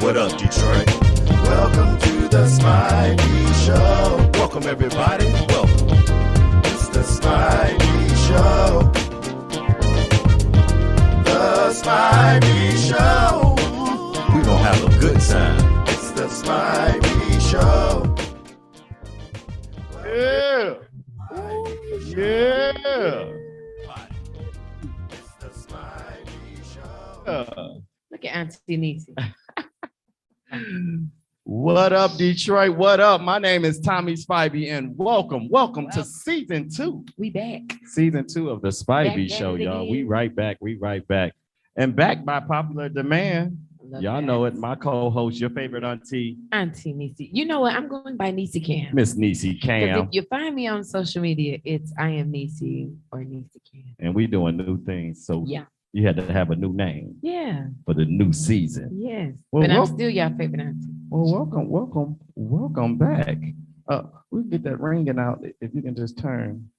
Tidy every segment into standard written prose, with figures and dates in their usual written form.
what up, Detroit? Welcome to the Spivey Show. Welcome, everybody. Welcome. It's the Spivey Show. The Spivey Show. We gonna have a good time. It's the Spivey Show. Yeah. Yeah. It's the Spivey Show. Look at Auntie Niecy. What up, Detroit? What up? My name is Tommy Spivey, and welcome to season 2. We back. Season 2 of the Spivey Back Show, y'all. again. We right back. And back by popular demand. Y'all know it. My co-host, your favorite auntie, Auntie Niecy. You know what? I'm going by Niecy Cam. Miss Niecy Because Cam. if you find me on social media, it's I am Niecy or Niecy Cam. And we doing new things. So Yeah. you had to have a new name Yeah. for the new season. Yes. Well, but I'm wel- still your favorite auntie. Well, welcome back. We can get that ringing out if you can just turn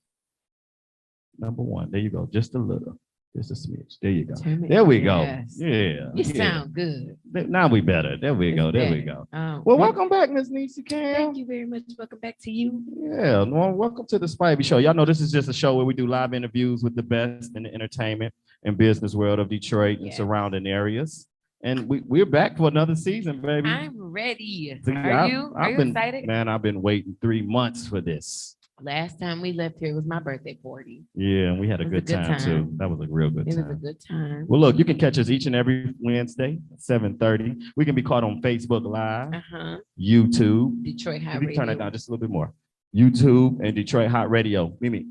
number 1. There you go. Just a little. Just a smidge. There you go. Turn it- There we go. Yes. Yeah. You yeah. sound good. Now we better. There we It's go. There we better. go. Well, welcome back, Miss Niecy Cam. Thank you very much. Welcome back to you. Yeah, well, welcome to the Spivey Show. Y'all know this is just a show where we do live interviews with the best in the entertainment and business world of Detroit and Yes. surrounding areas. And we're back for another season, baby. I'm ready. See, Are you excited? Man, I've been waiting 3 months for this. Last time we left here was my birthday party. Yeah, and we had a It was good, a good time, too. time. That was a real good It time. was a good time. Well, look, you can catch us each and every Wednesday at 7:30. We can be caught on Facebook Live, Uh-huh. YouTube. Detroit High If you turn it Radio. down just a little bit more. YouTube and Detroit Hot Radio. Mimi.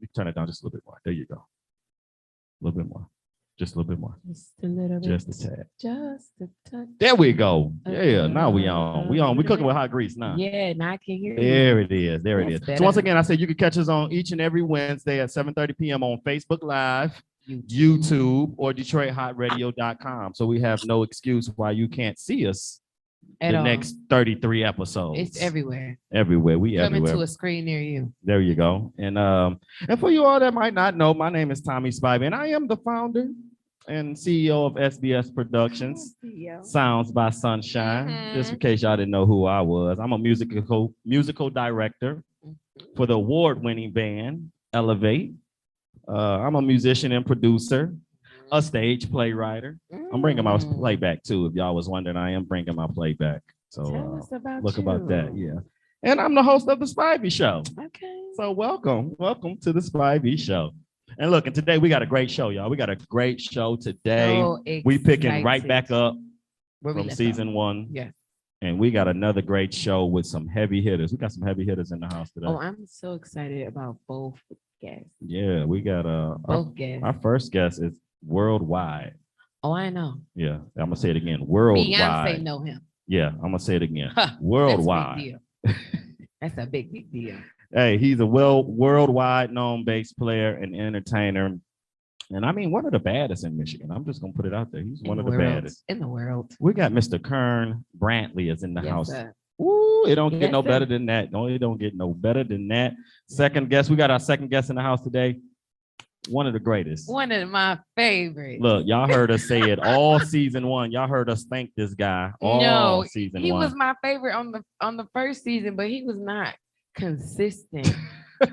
You turn it down just a little bit more. There you go. A little bit more. Just a little bit more. Just a little bit. Just a tad. Just a touch. There we go. Yeah, now we on. We on. We cooking with hot grease now. Yeah, now I can hear you. There it is. There it is. That's So once better. again, I said you can catch us on each and every Wednesday at 7:30 p.m. on Facebook Live, YouTube, or DetroitHotRadio.com. So we have no excuse why you can't see us At the all. next 33 episodes. It's everywhere. Everywhere. We Coming everywhere. to a screen near you. There you go. And for you all that might not know, my name is Tommy Spivey, and I am the founder and CEO of SBS Productions, Sounds by Sunshine. Just in case y'all didn't know who I was, I'm a musical director for the award-winning band Elevate. I'm a musician and producer, a stage playwright. I'm bringing my playback too. If y'all was wondering, I am bringing my playback. So Tell us about look you. about that. Yeah. And I'm the host of the Spivey Show. Okay. So welcome to the Spivey Show. And look, and today we got a great show, y'all. We got a great show today. So We picking right excited. back up Where we from left season off. 1. Yeah. And we got another great show with some heavy hitters. We got some heavy hitters in the house today. Oh, I'm so excited about both guests. Yeah, we got Both guests. our first guest is worldwide. Oh, I know. Yeah, I'm gonna say it again. Worldwide. Beyonce know him. Yeah, I'm gonna say it again. Huh, Worldwide. That's a big deal. Hey, he's a worldwide known bass player and entertainer. And I mean, one of the baddest in Michigan. I'm just gonna put it out there. He's one of the baddest. In the world. We got Mr. Kern Brantley is in the Yes, house. sir. Ooh, it don't get Yes, no sir. better than that. It don't get no better than that. Second guest, we got our second guest in the house today. One of the greatest. One of my favorites. Look, y'all heard us say it all season 1. Y'all heard us thank this guy all No, season he 1. was my favorite on the first season, but he was not consistent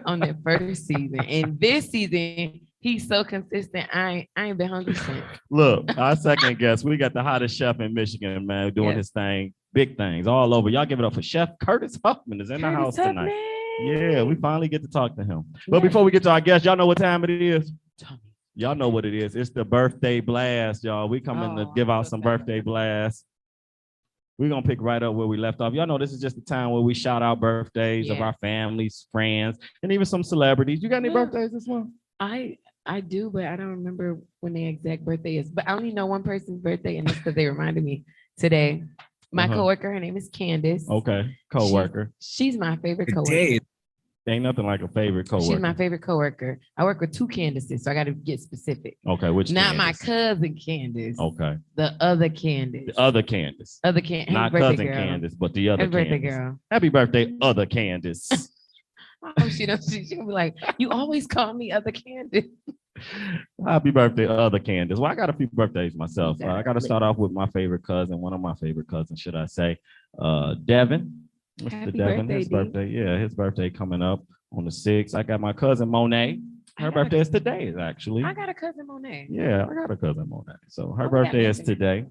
on the first season. And this season, he's so consistent. I ain't been hungry since. Look, our second guest, we got the hottest chef in Michigan, man, doing Yes. his thing, big things all over. Y'all give it up for Chef Curtis Huffman is in the house Curtis tonight. Huffman. Yeah, we finally get to talk to him. But Yeah. before we get to our guest, y'all know what time it is? Tommy. Y'all know what it is. It's the birthday blast, y'all. We coming to Oh, give I'm out so some excited. birthday blasts. We're gonna pick right up where we left off. Y'all know this is just the time where we shout out birthdays of Yeah. our families, friends, and even some celebrities. You got any Yeah. birthdays this month? I do, but I don't remember when their exact birthday is. But I only know one person's birthday, and it's because they reminded me today. My Uh-huh. coworker, her name is Candace. Okay, coworker. She's my favorite coworker. Today, Ain't nothing like a favorite coworker. She's my favorite coworker. I work with 2 Candaces, so I got to get specific. Okay, which Not my Candace? cousin Candace. Okay, The other Candace. the other Candace, Other Candace. not cousin Candace, but the other Happy birthday, Candace. girl. Happy birthday, other Candace. Oh, she gonna be like, you always call me other Candace. Happy birthday, other Candace. Well, I got a few birthdays myself. I got to Exactly. start off with my favorite cousin, one of my favorite cousins, should I say, Devin. Mr. Happy Devin, birthday, his D. birthday. Yeah, his birthday coming up on the 6th. I got my cousin Monet. I Her got a- birthday is today, actually. I got a cousin Monet. Yeah, I got a cousin Monet. So her Oh, we got birthday is mentioned. today.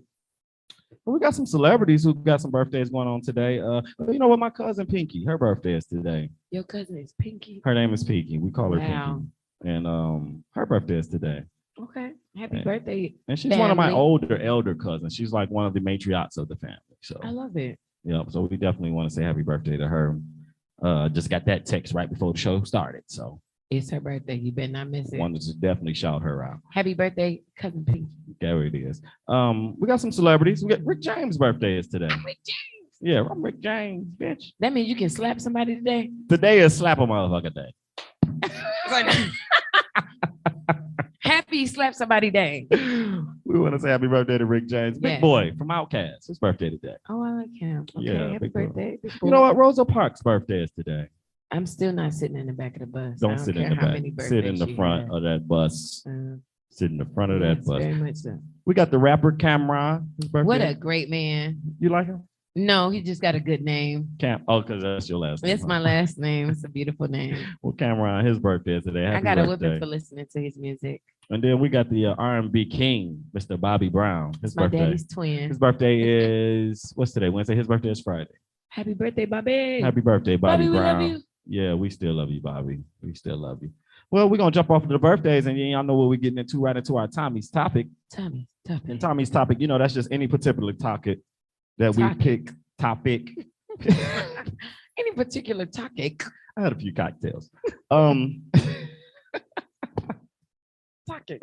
But we got some celebrities who got some birthdays going on today. You know what? My cousin Pinky, her birthday is today. Your cousin is Pinky. Her name is Pinky. We call her Wow. Pinky. And her birthday is today. Okay. Happy Yeah. birthday. And she's one of my Family. elder cousins. She's like one of the matriarchs of the family. So I love it. yeah, so we definitely want to say happy birthday to her. Just got that text right before the show started. So It's her birthday. You better not miss it. wanted to definitely shout her out. Happy birthday, cousin Pinky. There it is. We got some celebrities. We got Rick James' birthday is today. Rick James. Yeah, I'm Rick James, bitch. That means you can slap somebody today. Today is slap a motherfucker day. Happy slap somebody day. We want to say happy birthday to Rick James. Big Yes. boy from Outkast. His birthday today. Oh, I like him. Okay, Yeah, happy big boy. birthday. big You know boy. what? Rosa Parks' birthday is today. I'm still not sitting in the back of the bus. I Don't sit in care the how back. many Sit in birthdays the she front had. of that bus. Sit in the front of that Yes, bus. very much so. We got the rapper Cameron. His birthday. What a great man. You like him? No, he just got a good name. Oh, because that's your last name. It's huh? my last name. It's a beautiful name. Well, Cameron, his birthday is today. Happy I got a birthday. whipping for listening to his music. And then we got the R&B king, Mr. Bobby Brown. His It's my birthday. daddy's twin. His birthday is what's today? Wednesday. His birthday is Friday. Happy birthday, Bobby. Happy birthday, Bobby, Bobby, we love Brown. you. Yeah, we still love you, Bobby. We still love you. Well, we're gonna jump off of the birthdays, and y'all know what we're getting into right into our Tommy's topic. Tommy. And Tommy's topic, you know, that's just any particular topic that we Topic. pick. Topic. Any particular topic? I had a few cocktails. Topic.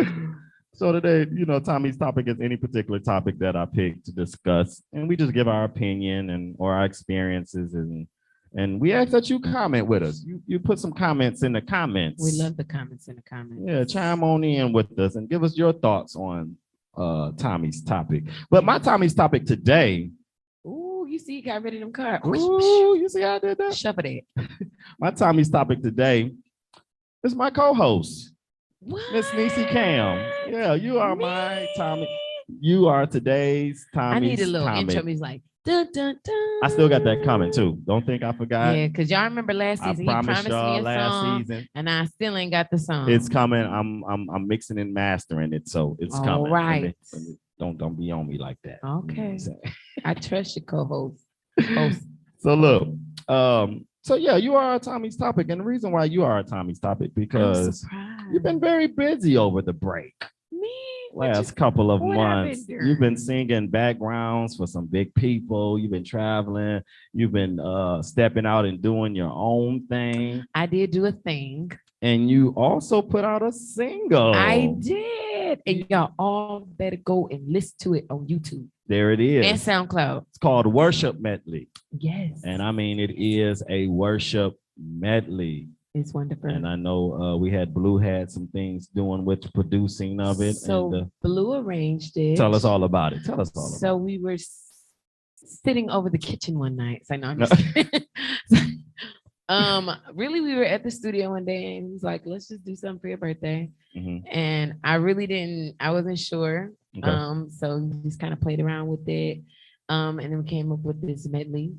So today, you know, Tommy's topic is any particular topic that I pick to discuss, and we just give our opinion and or our experiences, and we ask that you comment with us. You put some comments in the comments. We love the comments in the comments. Yeah, chime on in with us and give us your thoughts on Tommy's topic. But my Tommy's topic today. Ooh, you see, he got rid of them cards. Ooh, you see how I did that? Shuffle that. My Tommy's topic today is my co-host, What? Miss Niecy Cam. Yeah, you are my Me? Tommy. You are today's Tommy's. I need a little Tommy. intro. He's like, dun, dun, dun. I still got that comment too. Don't think I forgot. Yeah, because y'all remember last I season, he promised promised me y'all a last song, season. and I still ain't got the song. It's coming. I'm mixing and mastering it, so it's All coming. right. Don't be on me like that. Okay. So- I trust your co-host. Host. So look, so yeah, you are Tommy's topic, and the reason why you are Tommy's topic I'm because surprised. you've been very busy over the break. Me? What Last couple of what I've been months, doing? you've been singing backgrounds for some big people. You've been traveling. You've been stepping out and doing your own thing, I did do a thing. and you also put out a single. I did. And y'all all better go and listen to it on YouTube There it is. and SoundCloud. It's called Worship Medley, Yes. and I mean it is a worship medley. It's wonderful. And I know we had Blue had some things doing with the producing of it. So and Blue arranged it. tell us all about it. Tell us all about So we were sitting over the kitchen one night. So no, I'm just kidding. Really, we were at the studio one day and he was like, let's just do something for your birthday. it. Mhm. And I wasn't sure. Okay. So we just kind of played around with it. And then we came up with this medley.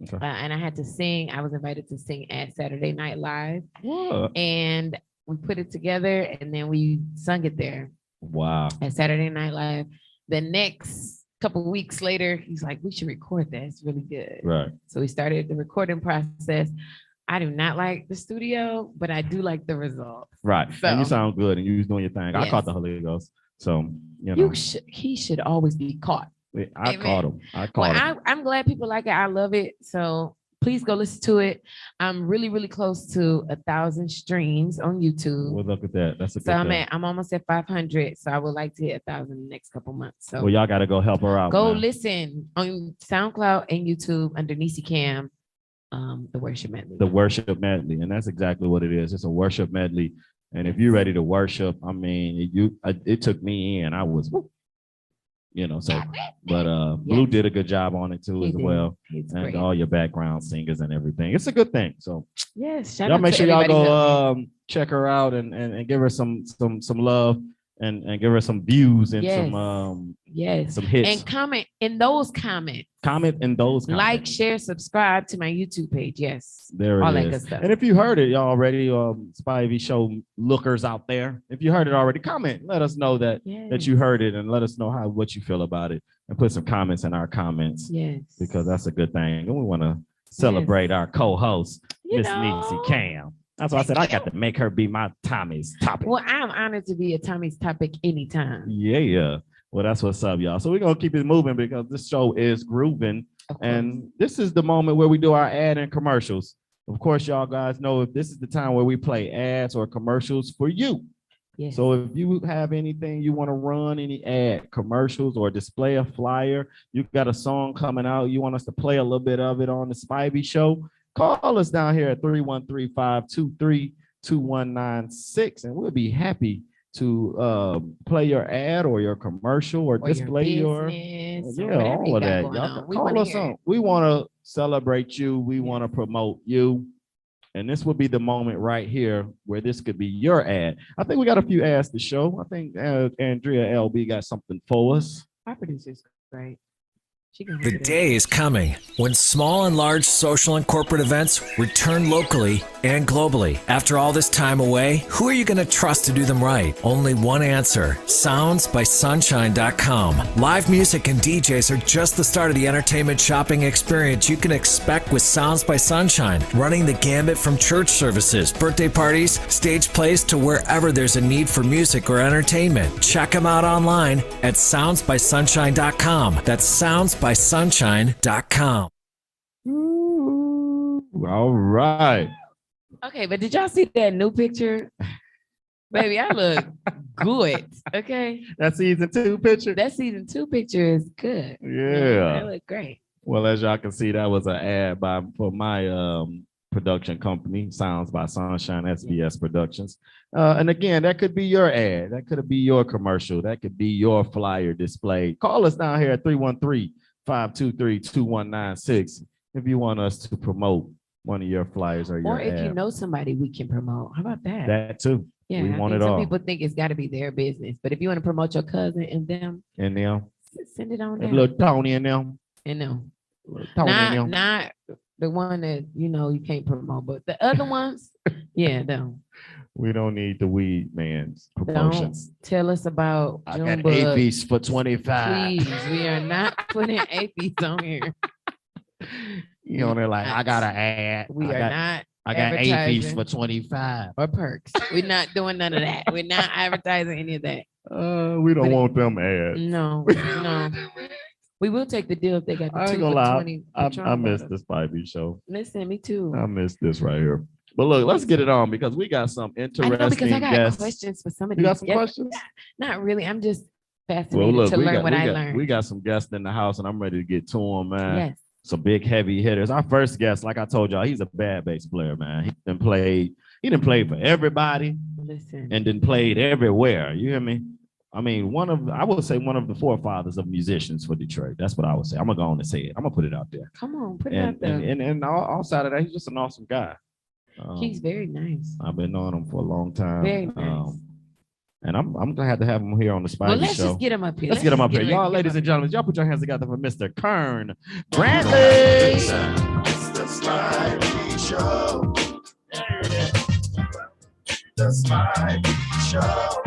Okay. And I had to sing. I was invited to sing at Saturday Night Live. What? And we put it together and then we sung it there Wow. at Saturday Night Live. The next couple of weeks later, he's like, we should record that. It's really good. Right. So we started the recording process. I do not like the studio, but I do like the result. Right. And you So- sound good and you was doing your thing. I Yes. caught the Holy Ghost. So, you know, He should always be caught. I Amen. caught him. I Well, caught him. I'm glad people like it. I love it. So please go listen to it. I'm really, really close to 1,000 streams on YouTube. Well, look at that. That's a good So thing. I'm almost at 500. So I would like to hit 1,000 in the next couple months. So Well, y'all got to go help her out. go man. listen on SoundCloud and YouTube under Niecy Cam, the worship medley. The worship medley. And that's exactly what it is. It's a worship medley. And if you're ready to worship, I mean, it took me in. I was, you know, so, but Blue Yes. did a good job on it too He as did. well. It's And great. all your background singers and everything. It's a good thing. So Yes, shout y'all out make to sure y'all everybody who- go check her out and give her some love. and give her some views and Yes. some hits. And comment in those comments. Comment in those comments. Like, share, subscribe to my YouTube page. Yes. There all it that is. good stuff. And if you heard it already, Spivey Show lookers out there, if you heard it already, comment. Let us know that you heard it, and let us know what you feel about it, and put some comments in our comments. Yes. Because that's a good thing. And we want to celebrate our co-host, Miss Niecy Cam. That's why I said I got to make her be my Tommy's topic. Well, I'm honored to be a Tommy's topic anytime. Yeah. Well, that's what's up, y'all. So we're going to keep it moving because this show is grooving. And this is the moment where we do our ad and commercials. Of course, y'all guys know if this is the time where we play ads or commercials for you. Yes. So if you have anything you want to run, any ad, commercials, or display a flyer, you got a song coming out, you want us to play a little bit of it on the Spivey Show, call us down here at 313-523-2196, and we'll be happy to play your ad or your commercial or display your all of that. Y'all call us on. We want to celebrate you. We want to promote you. And this will be the moment right here where this could be your ad. I think we got a few ads to show. I think Andrea LB got something for us. Our producer's great. The day is coming when small and large social and corporate events return locally and globally. After all this time away, who are you going to trust to do them right? Only one answer: soundsbysunshine.com. Live music and DJs are just the start of the entertainment shopping experience you can expect with Sounds by Sunshine, running the gambit from church services, birthday parties, stage plays to wherever there's a need for music or entertainment. Check them out online at soundsbysunshine.com. That's soundsbysunshine.com. All right. Okay, but did y'all see that new picture? Baby, I look good. Okay. That season 2 picture? That season 2 picture is good. Yeah. I look great. Well, as y'all can see, that was an ad for my production company, Sounds by Sunshine, SBS Productions. And again, that could be your ad. That could be your commercial. That could be your flyer display. Call us down here at 313-523-2196 if you want us to promote one of your flyers or your ad. Or if you know somebody we can promote. How about that? That too. Yeah, we want it some all. People think it's got to be their business, but if you want to promote your cousin and them, send it on down. Little Tony and them. And them. Tony not the one that you can't promote, but the other ones, them. We don't need the weed man's promotions. Don't tell us about I got APs for 25. Please, we are not putting APs on here. You know, they're like, I got an ad. I got APs for 25. Or perks. We're not doing none of that. We're not advertising any of that. We don't want them ads. No. We will take the deal if they got the 2 for 20. I missed this Spivey Show. Listen, me too. I missed this right here. But look, let's get it on because we got some interesting guests. because I got questions for some of these. You got some questions? Not really. I'm just fascinated to learn what I learned. We got some guests in the house, and I'm ready to get to them, man. Yes. Some big heavy hitters. Our first guest, like I told y'all, he's a bad bass player, man. He didn't play for everybody. Listen. And then played everywhere. You hear me? I mean, I would say one of the forefathers of musicians for Detroit. That's what I would say. I'm gonna go on and say it. I'm gonna put it out there. Come on, put it out there. And outside of that, he's just an awesome guy. He's very nice. I've been knowing him for a long time. Very nice. And I'm glad to have him here on the Spivey Show. Let's just get him up here. Let's get him up here. Y'all, ladies and gentlemen, y'all put your hands together for Mr. Kern Brantley. It's the Spivey Show. The Spivey Show.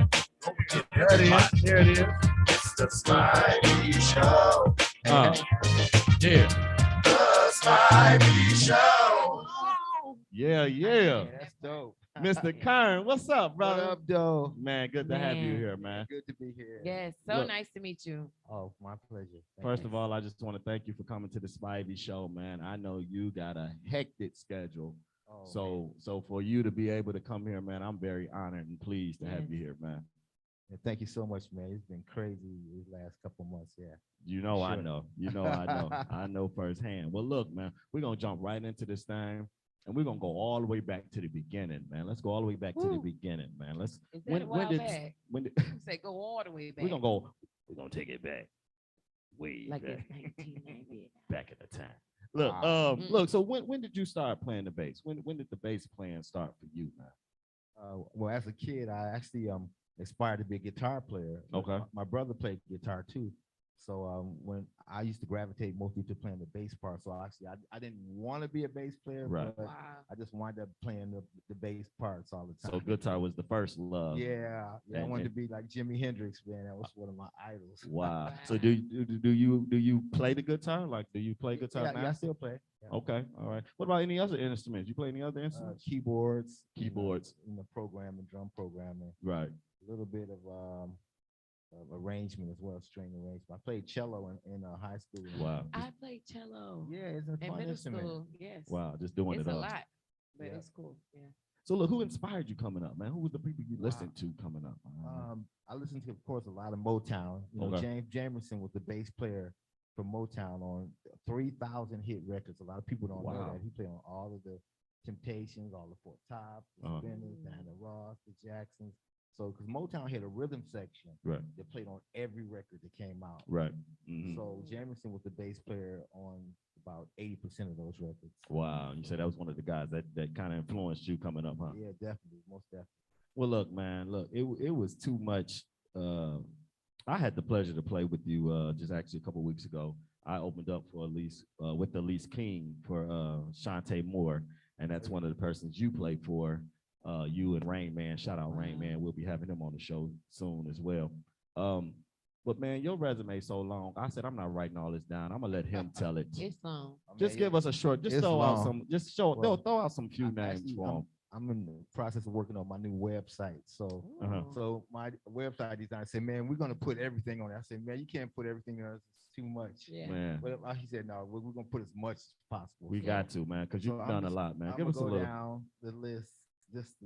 There it is. It's the Spivey Show. Yeah. The Spivey Show. Yeah. That's dope. Mr. Kern, what's up, brother? What up, though? Man, good to have you here, man. Good to be here. Yes, so nice to meet you. Oh, my pleasure. First of all, I just want to thank you for coming to the Spivey Show, man. I know you got a hectic schedule. So for you to be able to come here, man, I'm very honored and pleased to have you here, man. Yeah, thank you so much, man. It's been crazy these last couple months, yeah. I know. I know firsthand. Well, look, man, we're going to jump right into this thing. And we're gonna go all the way back to the beginning, man. Let's go all the way back to the beginning, man. When did say go all the way back? We're gonna take it back. Way like back. it's 1990. Back at the time. Look, look, so when did you start playing the bass? When did the bass playing start for you, man? Well, as a kid, I actually aspired to be a guitar player. Okay. My brother played guitar too. So when I used to gravitate mostly to playing the bass part. So actually, I didn't want to be a bass player, Right. but Wow. I just wound up playing the bass parts all the So time. guitar was the first love. Yeah, I And- wanted to and- be like Jimi Hendrix, man. That was one of my idols. Wow. Wow. So do you play the guitar? Like, do you play guitar Yeah, now? yeah, I still play. Yeah. Okay. All right. What about any other instruments? You play any other instruments? Keyboards, Keyboards. programming, drum programming, Right. a little bit of arrangement as well, string arrangement. I played cello in high school. Wow. I played cello Yeah, it's a in fun middle instrument. school. Yes. Wow. Just doing It's it a all. lot, but Yeah. it's cool. Yeah. So look, who inspired you coming up, man? Who was the people you Wow. listened to coming up? I listened to, of course, a lot of Motown. You know, Okay. James Jamerson was the bass player for Motown on 3,000 hit records. A lot of people don't know Wow. that. He played on all of the Temptations, all the Four Tops, the Uh-huh. Spinners, Diana Ross, the Jacksons. So, because Motown had a rhythm section Right. that played on every record that came out. Right. Mhm. So Jamerson was the bass player on about 80% of those records. Wow. You said that was one of the guys that kind of influenced you coming up, huh? Yeah, definitely, most definitely. Well, look, man, look, it was too much. I had the pleasure to play with you just actually a couple weeks ago. I opened up for Elise with Elise King for Shantae Moore, and that's one of the persons you play for. You and Rain Man, shout out Rain Man. We'll be having him on the show soon as well. But man, your resume is so long. I said I'm not writing all this down. I'm gonna let him tell it. It's long. I mean, Just give us a short. Just it's throw out long. some. Just Well, throw out some few names Actually, for him. I'm in the process of working on my new website. So Uh-huh. So my website designer said, "Man, we're gonna put everything on it." I said, "Man, you can't put everything on it. It's too much." Yeah. Man, But he said, "No, we're gonna put as much as possible." we So- got to, man, because you've so I'm done a just- lot, man. I'm Give gonna us a go little. down the list just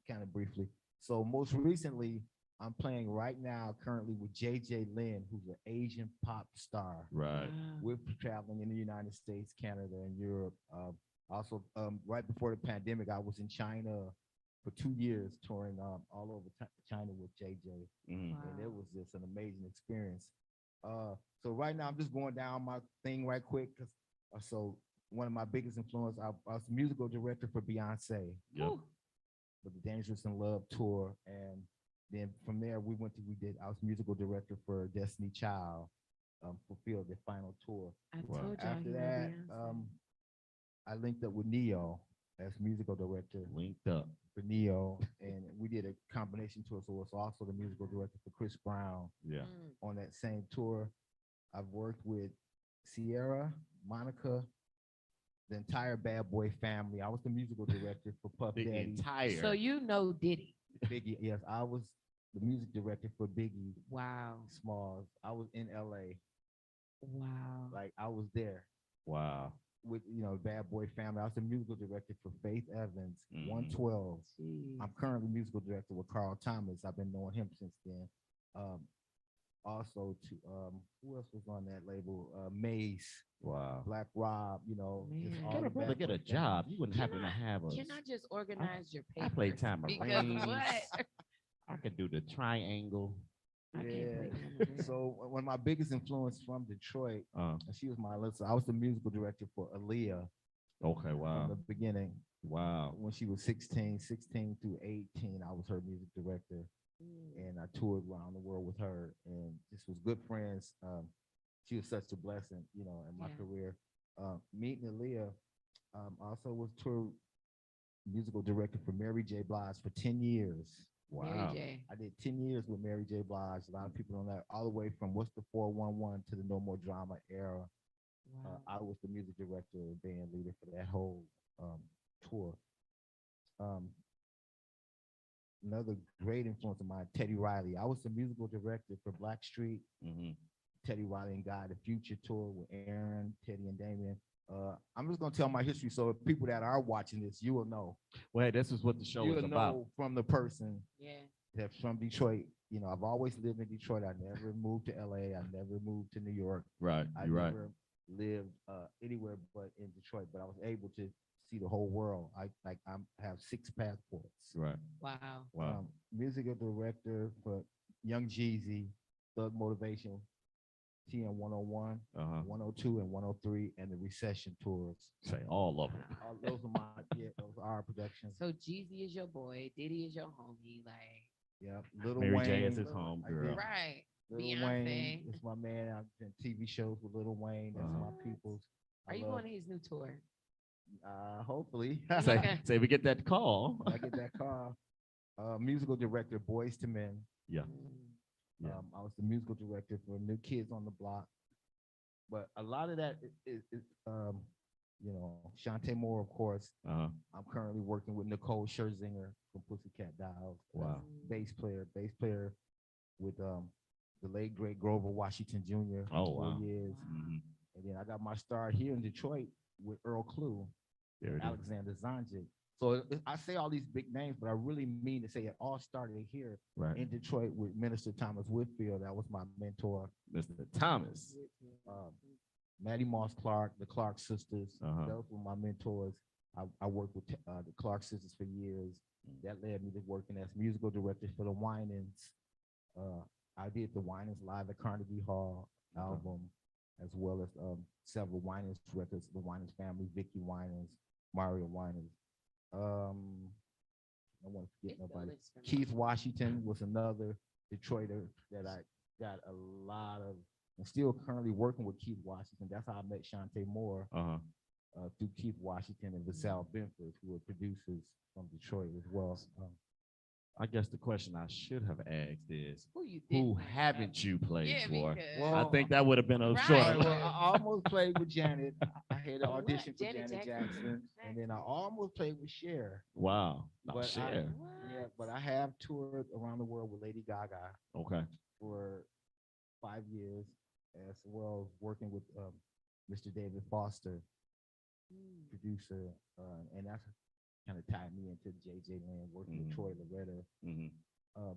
kind of briefly. So most recently, I'm playing right now currently with JJ Lin, who's an Asian pop star. Right. Wow. We're traveling in the United States, Canada, and Europe. Also, right before the pandemic, I was in China for 2 years touring all over China with JJ, Mhm. and it Wow. was just an amazing experience. So right now, I'm just going down my thing right quick. So one of my biggest influence, I was the musical director for Beyonce Yep. Whew. with the Dangerous in Love tour, and then from there I was musical director for Destiny Child, fulfilled their final tour. I Wow. told y'all After he that, Beyonce. I linked up with Neo as musical director Linked up. for Neo, and we did a combination tour. So it's also the musical director for Chris Brown Yeah. Mm. on that same tour. I've worked with Sierra, Monica, the entire Bad Boy family. I was the musical director for Puff The Daddy, entire. So you know Diddy. Biggie. Yes, I was the music director for Biggie Wow. Smalls. I was in LA, Wow. like I was there Wow. with Bad Boy family. I was the musical director for Faith Evans, Mhm. 112. Jeez. I'm currently musical director with Carl Thomas. I've been knowing him since then. Also to who else was on that label? Mace, Wow. Black Rob, just Man. all Get the a brother, Bad get Boy a family. job. You wouldn't happen to Can I- have a. Can I just organize your papers? I play Because tambourines. what? I could do the triangle. I can't Yeah. play none of that. So one of my biggest influence from Detroit, and she was my listen. I was the musical director for Aaliyah Okay. from Wow. the beginning. Wow. When she was 16 through 18, I was her music director, Mm. and I toured around the world with her, and just was good friends. She was such a blessing, in my Yeah. career. Meeting Aaliyah, also was tour musical director for Mary J. Blige for 10 years. Mary Wow. J. I did 10 years with Mary J. Blige. A lot of people don't know, all the way from What's the 411 to the No More Drama era. Wow. I was the music director and band leader for that whole tour. Another great influence of mine, Teddy Riley. I was the musical director for Blackstreet, Mhm. Teddy Riley and God, the Future tour with Aaron, Teddy, and Damien. I'm just gonna tell my history, so if people that are watching this, you will know. Well, hey, this is what the show You is will about. know from the person Yeah. that's from Detroit. I've always lived in Detroit. I never moved to LA. I never moved to New York. Right. I You're right. never lived anywhere but in Detroit, but I was able to see the whole world. I have 6 passports. Right. Wow. Wow. Musical director for Young Jeezy, Thug Motivation, TN 101, Uh-huh. 102, and 103, and the Recession tours. Say all of them. All, those are those are our productions. So Jeezy is your boy, Diddy is your homie. Like, Yeah, Little Mary Wayne. J is his I homegirl. did Right. Little Wayne Beyonce. is my man. I've been TV shows with Little Wayne. That's my people's. Are you going to his new tour? Hopefully. Okay. Say we get that call. I get that call. Musical director, Boys to Men. Yeah. Yeah. I was the musical director for New Kids on the Block. But a lot of that is you know, Shantae Moore, of course. Uh-huh. I'm currently working with Nicole Scherzinger from Pussycat Dolls. Wow. Bass player with the late great Grover Washington Jr. Oh, for wow. 4 years. Mhm. And then I got my start here in Detroit with Earl Clue, There it is. Alexander Zanjic. So I say all these big names, but I really mean to say it all started here Right. in Detroit with Minister Thomas Whitfield. That was my mentor. Mr. Thomas. Maddie Moss Clark, the Clark sisters. Uh-huh. Those were my mentors. I worked with the Clark sisters for years. That led me to working as musical director for the Winans. I did the Winans Live at Carnegie Hall album, as well as several Winans records, the Winans family, Vicky Winans, Mario Winans. I don't want to forget nobody. Keith Washington was another Detroiter that I got a lot of. I'm still currently working with Keith Washington. That's how I met Shantae Moore Uh-huh. through Keith Washington and Vassal Benford, who were producers from Detroit as well. I guess the question I should have asked is, Who who haven't you played Yeah, for? because- I think that would have been a Right. short. All right, well, I almost played with Janet. I had an What? audition for Janet Janet Jackson? Jackson, and then I almost played with Cher. Wow. Not But share. Yeah, but I have toured around the world with Lady Gaga Okay. for 5 years, as well as working with Mr. David Foster, producer, and that's kind of tied me into JJ Land, working with Troy Loretta. Hmm.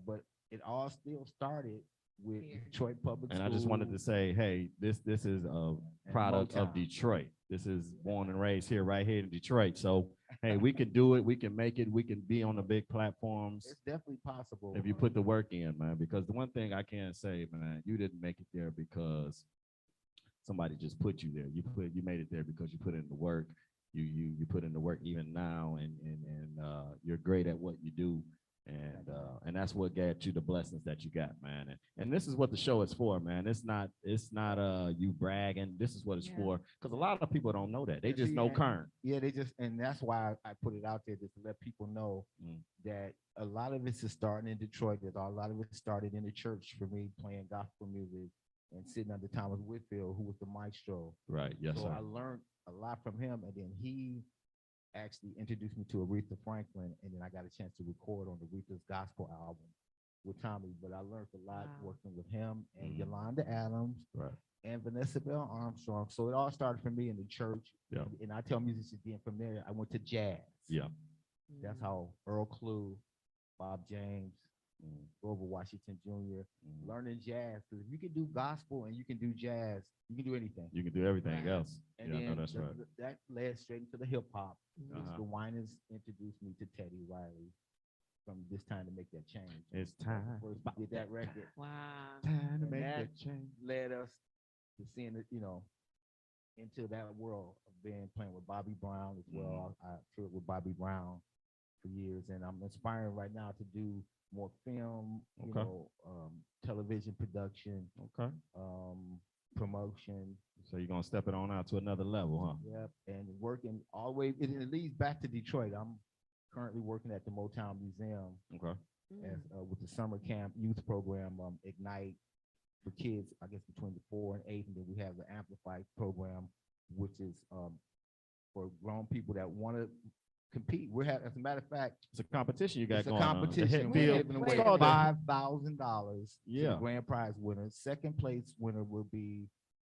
But it all still started with Here. Detroit Public And Schools. I just wanted to say, hey, this is a product of Motown. Detroit. This is born and raised here, right here in Detroit. So, hey, we can do it. We can make it. We can be on the big platforms It's definitely possible. if you put the work in, man. Because the one thing I can say, man, you didn't make it there because somebody just put you there. You made it there because you put in the work. You put in the work even now, and you're great at what you do. And that's what got you the blessings that you got, man. And this is what the show is for, man. It's not you bragging. This is what it's for. Because a lot of people don't know that. They just know Kern. Yeah, and that's why I put it out there, just to let people know that a lot of this is starting in Detroit. That a lot of it started in the church for me, playing gospel music and sitting under Thomas Whitfield, who was the maestro. Right. Yes, So sir. I learned a lot from him, and then he actually introduced me to Aretha Franklin, and then I got a chance to record on Aretha's gospel album with Tommy. But I learned a lot working with him and Yolanda Adams, Right. and Vanessa Bell Armstrong. So it all started for me in the church. Yeah. And I tell musicians then from there, I went to jazz. Yeah. That's how Earl Clue, Bob James, Grover Washington Jr. learning jazz. Because if you can do gospel and you can do jazz, you can do anything. You can do everything else. And Yeah, I know then that's right. that led straight into the hip hop. Uh-huh. The Winans introduced me to Teddy Riley from This Time to Make That Change. It's time. First we did that record. Wow. Time to And make that that change. led us to seeing it, into that world of playing with Bobby Brown as well. I toured with Bobby Brown for years, and I'm aspiring right now to do more film, Okay. Television production, Okay. promotion. So you're gonna step it on out to another level, huh? Yep, and working all the way. It leads back to Detroit. I'm currently working at the Motown Museum Okay. as with the summer camp youth program, Ignite, for kids, I guess between the 4 and 8, and then we have the Amplify program, which is for grown people that want to compete. As a matter of fact, It's a competition you got it's a going on. The competition. hit We're field. giving It's away called the- $5,000 to Yeah. the grand prize winner. Second place winner will be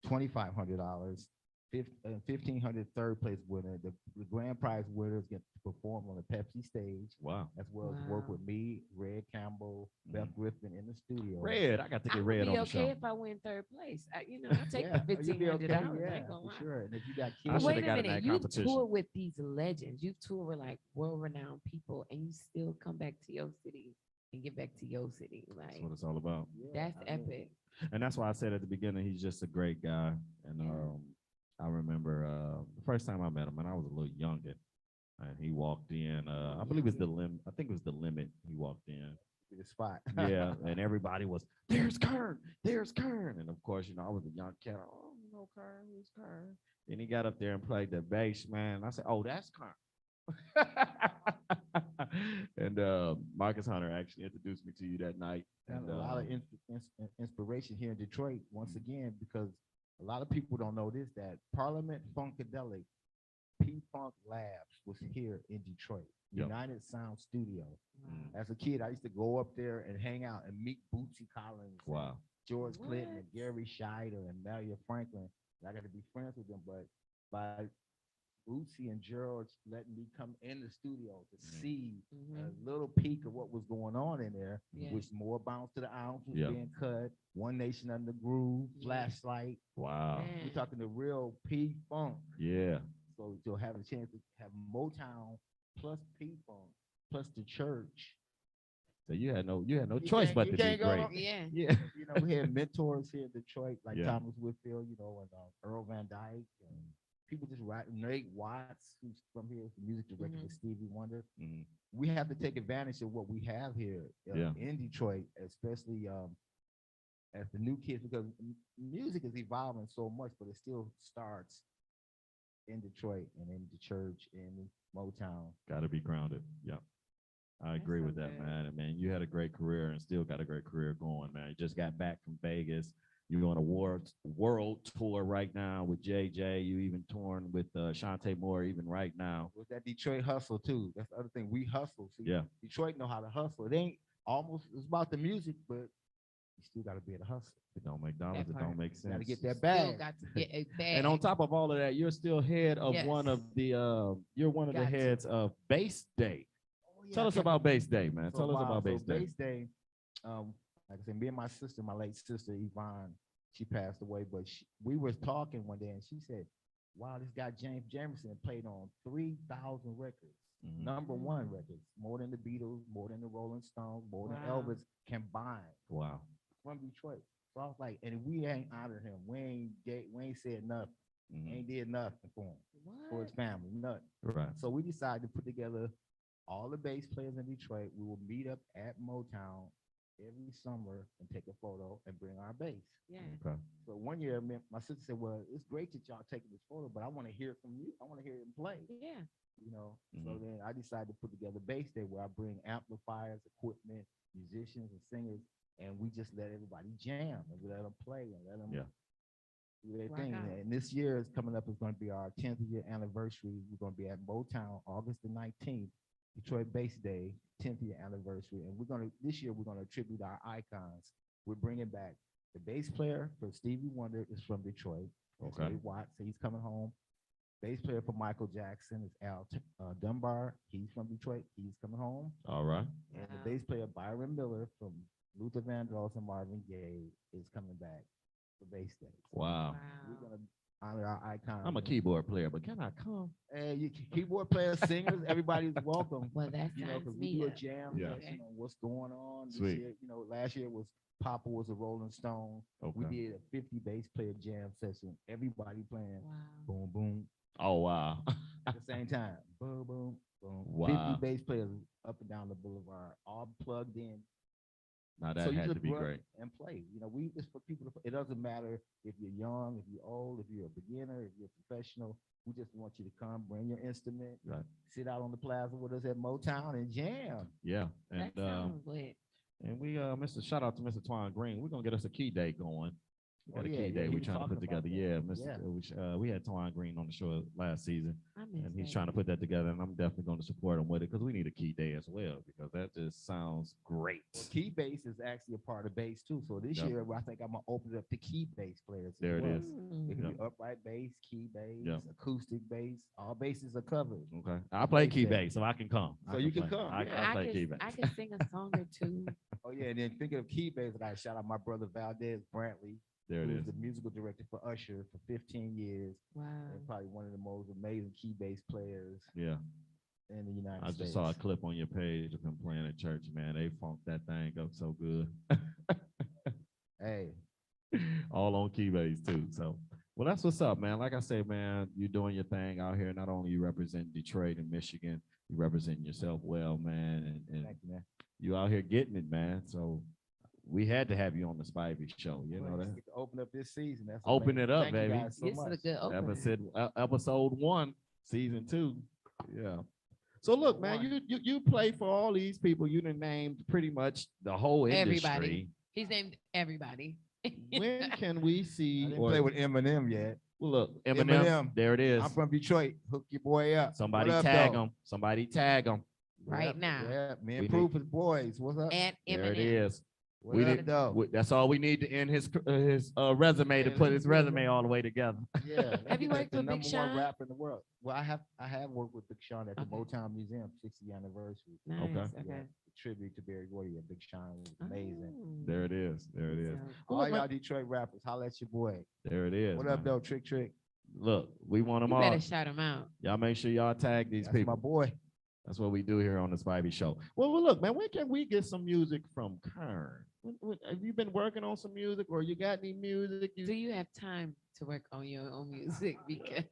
$2,500. $1,500 third place winner. The grand prize winners get to perform on the Pepsi stage, Wow. as well as work Wow. with me, Red Campbell, Beth Griffin in the studio. Red, I got to I get would Red be on the okay show. if I win third place. I take Yeah, the you'll be okay, $1,500. I yeah, ain't gonna for lie. sure. And if you got I kids, should've Wait a got in minute, that you competition. tour with these legends. You tour with like world-renowned people, and you still come back to your city and get back to your city. That's Like what it's all about. that's I mean, epic. And that's why I said at the beginning, he's just a great guy. And I remember the first time I met him, and I was a little younger, and he walked in. I believe it was the limit. I think it was the limit. He walked in, be the spot. Yeah, and everybody was, there's Kern, there's Kern. And of course, I was a young cat. Oh, Kern, who's Kern? Then he got up there and played the bass, man. I said, oh, that's Kern. And Marcus Hunter actually introduced me to you that night. And a lot of inspiration here in Detroit, once again, because a lot of people don't know this, that Parliament Funkadelic P-Funk Labs was here in Detroit, Yep. United Sound Studio. As a kid, I used to go up there and hang out and meet Bootsy Collins, Wow. George Clinton, and Gary Scheider, and Malia Franklin. And I got to be friends with them, but by Bootsy and George letting me come in the studio to see a little peek of what was going on in there, which more bounce to the ounce was being cut, One Nation Under the Groove, Flashlight. Wow. We're talking the real P-Funk. Yeah. So to have a chance to have Motown plus P-Funk plus the church. So you had no choice but to be great. Yeah. We had mentors here in Detroit, like Yeah. Thomas Whitfield, and Earl Van Dyke, and people just writing. Nate Watts, who's from here, the music director for Stevie Wonder. We have to take advantage of what we have here in Detroit, especially as the new kids, because music is evolving so much, but it still starts in Detroit and in the church and in Motown. Got to be grounded. Yep. I agree with that, man. And man, you had a great career and still got a great career going, man. You just got back from Vegas. You're on a world tour right now with JJ. You even touring with Shantae Moore even right now. With that Detroit hustle too. That's the other thing. We hustle. See, Yeah. Detroit know how to hustle. It ain't it's about the music, but you still got to be able to hustle. It don't make dollars. It don't make sense. Got to get that Still bag. got to get a bag. And on top of all of that, you're still head of one of the you're one of the heads of Bass Day. Tell us about Bass Day, man. Tell us about Bass Day. Bass Day, like I said, me and my sister, my late sister Yvonne, she passed away, but we were talking one day and she said, wow, this guy James Jamerson played on 3,000 records, #1 records, more than the Beatles, more than the Rolling Stones, more than Elvis combined. Wow. From Detroit. So I was like, and we ain't honored him. We ain't said nothing. Ain't did nothing for him, for his family, nothing. Right. So we decided to put together all the bass players in Detroit. We will meet up at Motown every summer and take a photo and bring our bass. Yeah. Okay. So one year, my sister said, well, it's great that y'all taking this photo, but I want to hear it from you. I want to hear it play. Yeah. So then I decided to put together Bass Day where I bring amplifiers, equipment, musicians, and singers, and we just let everybody jam and we let them play and let them do their thing. And this year is coming up. It's going to be our 10th year anniversary. We're going to be at Motown August the 19th. Detroit Bass Day, 10th year anniversary. And this year we're going to tribute our icons. We're bringing back the bass player for Stevie Wonder is from Detroit. Okay. Nate Watts, so he's coming home. Bass player for Michael Jackson is Al Dunbar. He's from Detroit. He's coming home. All right. And the bass player Byron Miller from Luther Vandross and Marvin Gaye is coming back for Bass Day. Wow. We're going to honor our icons. I'm a keyboard player, but can I come? You keyboard players, singers, everybody's welcome. Well, that's because we do a jam. Yeah. What's going on this Sweet. year? Last year was Papa was a Rolling Stone. Okay. We did a 50 bass player jam session. Everybody playing boom, boom. Oh, wow. At the same time. Boom, boom, boom. Wow. 50 bass players up and down the boulevard, all plugged in. Now that had to be great. And play. It's for people it doesn't matter if you're young, if you're old, if you're a beginner, if you're a professional. We just want you to come, bring your instrument, sit out on the plaza with us at Motown and jam. Yeah. That sounds lit. And we shout out to Mr. Twan Green. We're gonna get us a key day going. We got a key day we're trying to put together. Yeah, we had Twan Green on the show last season, and he's trying to put that together. And I'm definitely going to support him with it because we need a key day as well because that just sounds great. Well, key bass is actually a part of bass too. So this year, I think I'm gonna open it up to key bass players. There it is. It can be upright bass, key bass, acoustic bass. All bases are covered. Okay, I play key bass, so I can come. So you can come. I play key bass. I can sing a song or two. Oh yeah, and then thinking of key bass, I gotta shout out my brother Valdez Brantley. There it who's is. the musical director for Usher for 15 years. Wow. And probably one of the most amazing key bass players Yeah. in the United States. I just saw a clip on your page of him playing at church, man. They funked that thing up so good. Hey. All on key bass too. So Well, that's what's up, man. Like I say, man, you're doing your thing out here. Not only you represent Detroit and Michigan, you represent yourself well, man. And Thank you, man. you out here getting it, man. So we had to have you on the Spivey Show. You know that. Open up this season. That's Open amazing. it up, Thank you baby. guys so This is much. a good opening. Episode 1, season 2. Yeah. So look, man, you play for all these people. You done named pretty much the whole industry. Everybody. He's named everybody. When can we I see? didn't Or, play with Eminem yet. well, look, Eminem. There it is. I'm from Detroit. Hook your boy up. Somebody What up, tag though? him. Somebody tag him. Right Yep, now. Yeah, me We and Proof is boys. What's up? And There it Eminem. is. What We up, didn't though? That's all we need to end his resume to put his resume all the way together. Yeah. Have you worked the with Big number Sean? one rapper in the world. Well, I have worked with Big Sean at the Motown Museum 60th anniversary. Nice. Okay. Okay. Yeah, tribute to Barry Gordy and Big Sean was amazing. Oh. There it is. There it is. So, Well, All look, man, y'all Detroit rappers, holla at your boy. there it is. What up, man. though? Trick. Look, we want them you all. better shout him out. Y'all make sure y'all tag these That's my people. boy. That's what we do here on the Spivey Show. Well, look, man, when can we get some music from Kern? Have you been working on some music, or you got any music? Do you have time to work on your own music? Because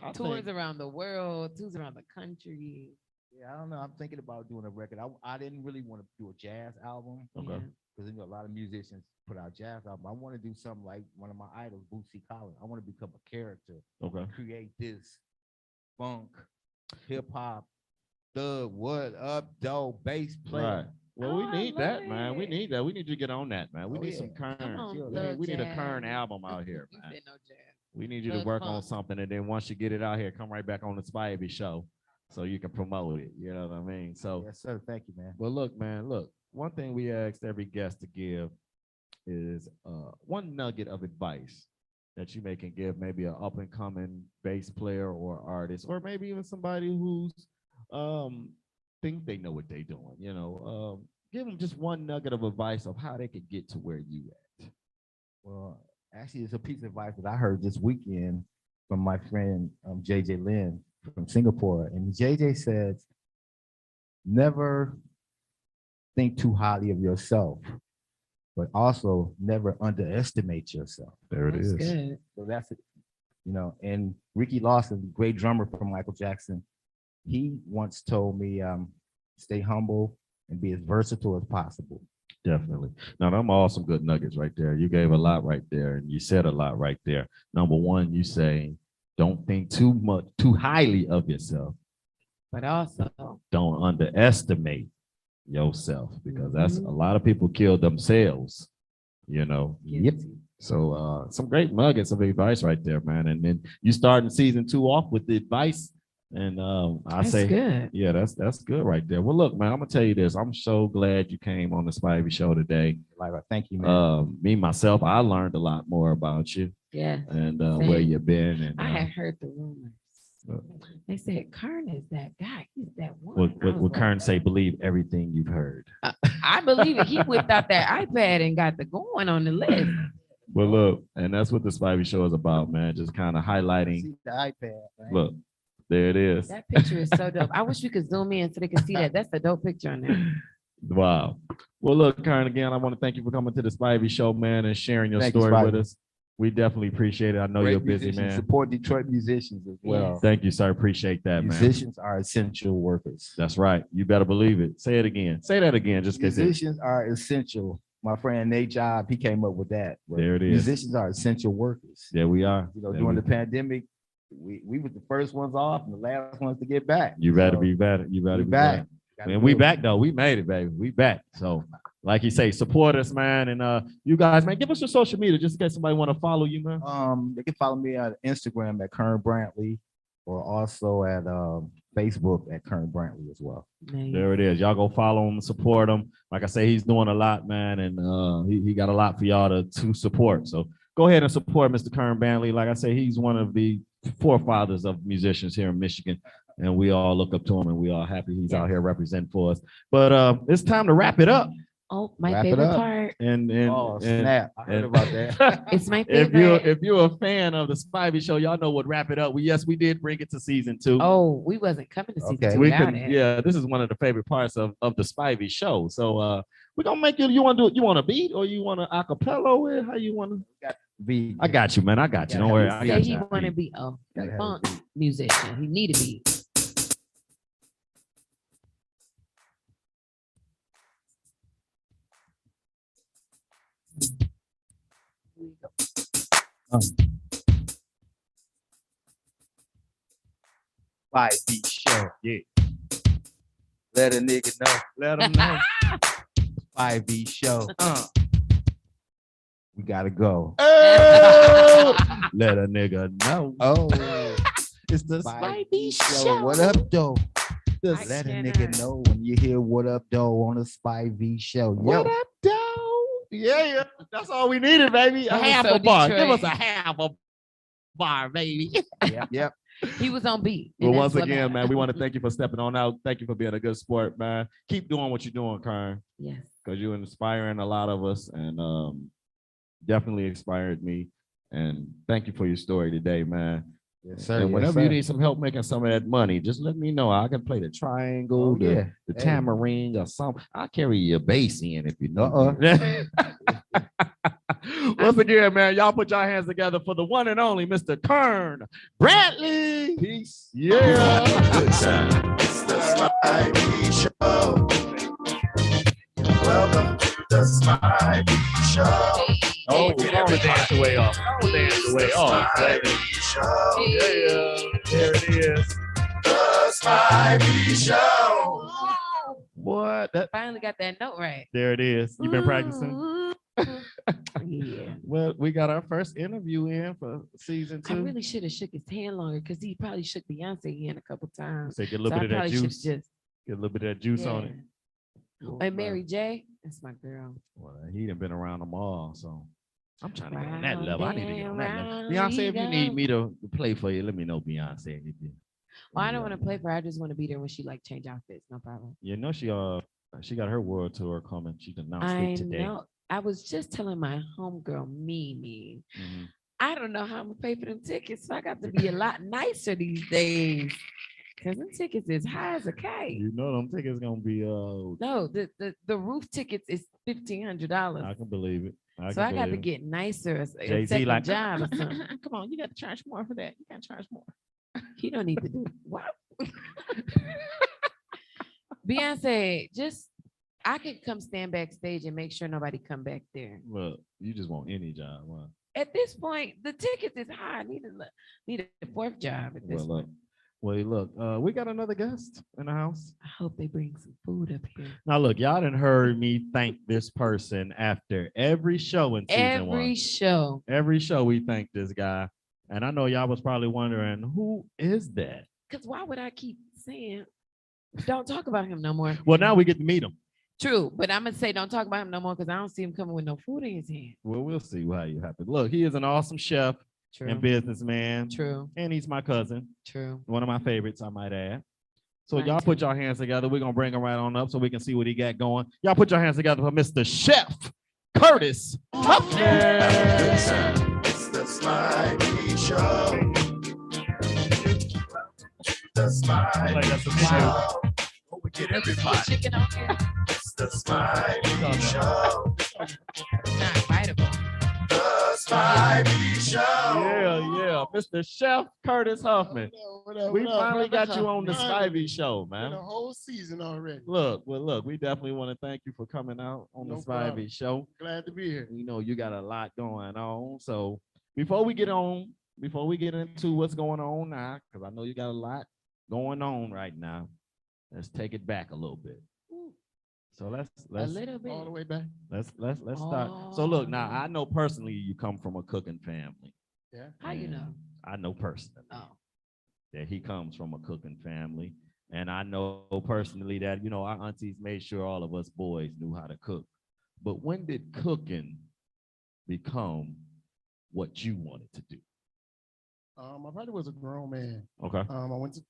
I tours think- around the world, tours around the country. Yeah, I don't know. I'm thinking about doing a record. I didn't really want to do a jazz album Okay. Yeah. because a lot of musicians put out jazz albums. I want to do something like one of my idols, Bootsy Collins. I want to become a character, Okay. create this funk, hip hop, thug, what up, though, bass player. Right. Well, Oh, we I need that, love man. We it. need that. We need to get on that, man. We Oh, need yeah. some Kern. Come on, sure. Thug We need a Jazz. Kern album out here, You man. said no jazz. We need you to Thug work on funk. something, and then once you get it out here, come right back on the Spivey Show, so you can promote it. You know what I mean? So, Yes, sir. Thank you, man. well, look, man. Look, one thing we asked every guest to give is one nugget of advice that you may can give maybe an up and coming bass player or artist, or maybe even somebody who's think they know what they're doing. You know, give them just one nugget of advice of how they could get to where you at. Well, actually, it's a piece of advice that I heard this weekend from my friend JJ Lin from Singapore. And JJ says, never think too highly of yourself, but also never underestimate yourself. There it That's is. good. So that's it, you know. And Ricky Lawson, great drummer from Michael Jackson, he once told me, stay humble and be as versatile as possible. Definitely. Now, them all some good nuggets right there. You gave a lot right there, and you said a lot right there. Number one, you say, don't think too highly of yourself. But also, Don't underestimate yourself, because that's a lot of people kill themselves, you know. guilty. So some great nuggets of advice right there, man. And then you starting season 2 off with the advice. And I That's say, good. yeah, that's good right there. Well, look, man, I'm gonna tell you this. I'm so glad you came on the Spivey Show today. Like, thank you, man. Me myself, I learned a lot more about you Yeah. and where Same. you've been. And I had heard the rumors. uh, They said Kern is that guy. He's that one. what I was what like, Kern say? Believe everything you've heard. I believe it. He whipped out that iPad and got the going on the list. Well, look, and that's what the Spivey Show is about, man. Just kind of highlighting. See the iPad, man. Look, there it is. That picture is so dope. I wish we could zoom in so they could see that. That's a dope picture on there. Wow. Well, look, Kern, again, I want to thank you for coming to the Spivey Show, man, and sharing your Thank you, story with Spivey. us. We definitely appreciate it. I know Great you're a busy musicians. man. Support Detroit musicians as well. Thank you, sir. Appreciate that, man. Musicians are essential workers. That's right. You better believe it. Say it again. Say that again, just because Musicians are essential. My friend Nate Job, he came up with that. But There it is. Musicians are essential workers. there we are. You know, There during we- the pandemic, we were the first ones off and the last ones to get back. You better So, be better. You better we be back. back. Gotta Man, we do it. back though. We made it, baby. We back. So, like you say, support us, man. And you guys, man, give us your social media just in case somebody want to follow you, man. They can follow me on Instagram at Kern Brantley, or also at Facebook at Kern Brantley as well. There it is. Y'all go follow him, support him. Like I say, he's doing a lot, man, and he got a lot for y'all to support. So go ahead and support Mr. Kern Brantley. Like I say, he's one of the forefathers of musicians here in Michigan, and we all look up to him, and we all happy he's out here representing for us. But it's time to wrap it up. Oh, my Wrap it favorite up. part. And Oh, and snap. I heard and- about that. It's my if favorite. you're a fan of the Spivey Show, y'all know what wrap it up. We did bring it to season 2. Oh, we wasn't coming to see Okay. two we without could, it. yeah, this is one of the favorite parts of the Spivey Show. So we're gonna make you want to do it. You want a beat or you want to acapella with? How you want to? vegan. I got you, man. I got you. Don't worry. I Say got he you. want to be a Gotta have funk it. musician. He need to be. Spivey Show. Yeah. Let a nigga know. Let them know. Spivey Show. We gotta go. Oh! Let a nigga know. Oh, It's the Spivey Show. What up, though? The Let a cannot. nigga know when you hear what up, though, on the Spivey Show. What Yo. up, dog? Yeah, that's all we needed, baby. A That was half so a bar. Detroit. Give us a half a bar, baby. Yep. He was on beat. Well, and once that's what again, man, mattered. we want to thank you for stepping on out. Thank you for being a good sport, man. Keep doing what you're doing, Kern, Yes. because you're inspiring a lot of us and definitely inspired me. And thank you for your story today, man. Yes, sir. And Yes, whenever sir. you need some help making some of that money, just let me know. I can play the triangle, Oh, yeah. the Hey. tamarind, or something. I'll carry your bass in if you know. Once again, man, y'all put your hands together for the one and only Mr. Kern Brantley. Peace. Yeah. Good time. It's the Spivey Show. Welcome to the Spivey Show. Oh, dance away off. Dance away off. Spivey Show. Yeah, there it is. The Spivey Show. What? That Finally got that note right. there it is. You been practicing? Ooh. Yeah. Well, we got our first interview in for season I 2. really should have shook his hand longer because he probably shook Beyonce hand a couple times. Say get a So little I bit of that probably should juice. just. Get a little bit of that juice on it. And Mary J, that's my girl. Well, he done been around them all, so I'm trying to get on that Round level. I need to get on that and level. round Beyonce, if you we need go. me to play for you, let me know, Beyonce. If you, Well, I don't want to play for her. I just want to be there when she like change outfits. No problem. You know she got her world tour coming. She announced I it today. know. I was just telling my homegirl Mimi. Mhm. I don't know how I'm gonna pay for them tickets, so I got to be a lot nicer these days. Cause them tickets is high as a kite. You know them tickets gonna be No, the roof tickets is $1,500. I can believe it. So I got to believe it. get nicer, a Jay-Z second like job or something. come on, you got to charge more for that. You got to charge more. You don't need to do what? Beyonce, just I could come stand backstage and make sure nobody come back there. Well, you just want any job. Huh? At this point, the tickets is high. I need a fourth job at this Well, point. look, we got another guest in the house. I hope they bring some food up here. Now, look, y'all done heard me thank this person after every show in season 1. Every show. We thank this guy. And I know y'all was probably wondering, who is that? Because why would I keep saying, don't talk about him no more? Well, now we get to meet him. True, but I'm going to say, don't talk about him no more because I don't see him coming with no food in his hand. Well, we'll see how you happen. Look, he is an awesome chef True. and businessman. True. And he's my cousin. True. One of my favorites, I might add. So Mine y'all too. put your hands together. We're going to bring him right on up so we can see what he got going. Y'all put your hands together for Mr. Chef Curtis Huffman. Good time. It's the Spivey Show. The Spivey Show. Oh, we get everybody. Chicken on here. It's the Spivey Show. Not biteable. The Spivey Show. Yeah. Mr. Chef Curtis Huffman. We finally got you on the Spivey Show, Been a man. whole season already. Look, we definitely want to thank you for coming out on the No Spivey problem. Show. Glad to be here. We know you got a lot going on. So before we get into what's going on now, because I know you got a lot going on right now, let's take it back a little bit. So A let's little bit. All the way back. let's start. So look, now I know personally you come from a cooking family. Yeah. How you know? And I know personally Oh, that he comes from a cooking family. And I know personally that, our aunties made sure all of us boys knew how to cook. But when did cooking become what you wanted to do? I probably was a grown man. Okay. I went to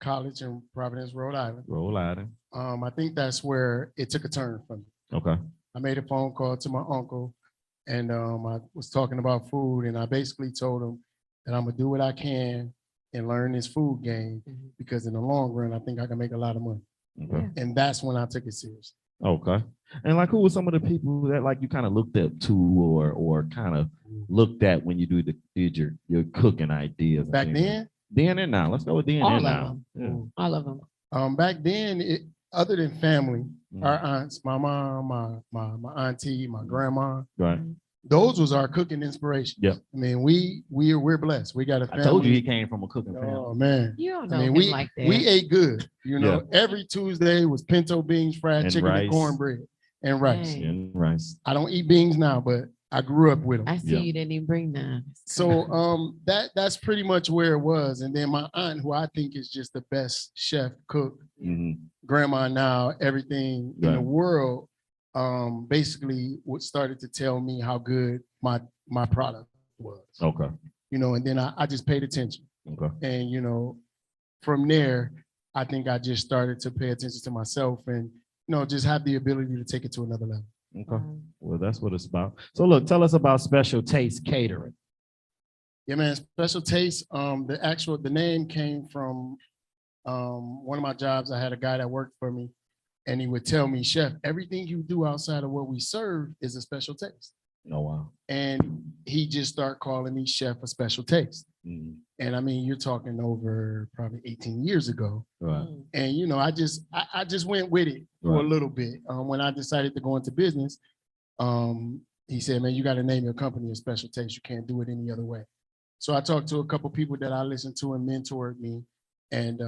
college in Providence, Rhode Island. Roll out it. I think that's where it took a turn for me. Okay. I made a phone call to my uncle and I was talking about food and I basically told him that I'm gonna do what I can and learn this food game Mhm. because in the long run, I think I can make a lot of money. Okay. And that's when I took it serious. Okay. And like, who were some of the people that like you kind of looked up to or kind of looked at when you did your cooking ideas? and Back things like then, Then and now. Let's go with then All and of now. them. Yeah. All of them. back then, other than family, Mm. our aunts, my mom, my auntie, my grandma, Right. those was our cooking inspiration. Yeah. I mean, we're blessed. We got a family. I told you he came from a cooking family. Oh man. You don't I know mean, him we like that. we ate good. You know, every Tuesday was pinto beans, fried And chicken, rice. and cornbread, and rice. Dang. And rice. I don't eat beans now, but I grew up with them. I see Yeah. you didn't even bring none. So that's pretty much where it was. And then my aunt, who I think is just the best chef cook, Mhm. grandma now, everything in the Right. world, basically what started to tell me how good my product was. Okay. You know, and then I just paid attention. Okay. And you know, from there, I think I just started to pay attention to myself and just have the ability to take it to another level. Okay. Well, that's what it's about. So look, tell us about Special Taste Catering. Yeah, man. Special Taste. The name came from one of my jobs. I had a guy that worked for me, and he would tell me, "Chef, everything you do outside of what we serve is a special taste." Oh wow. And he just started calling me Chef a Special Taste. Mhm. And I mean, you're talking over probably 18 years ago. Right. And I just went with it for Right. a little bit. When I decided to go into business, he said, "Man, you got to name your company a Special Taste. You can't do it any other way." So I talked to a couple people that I listened to and mentored me. And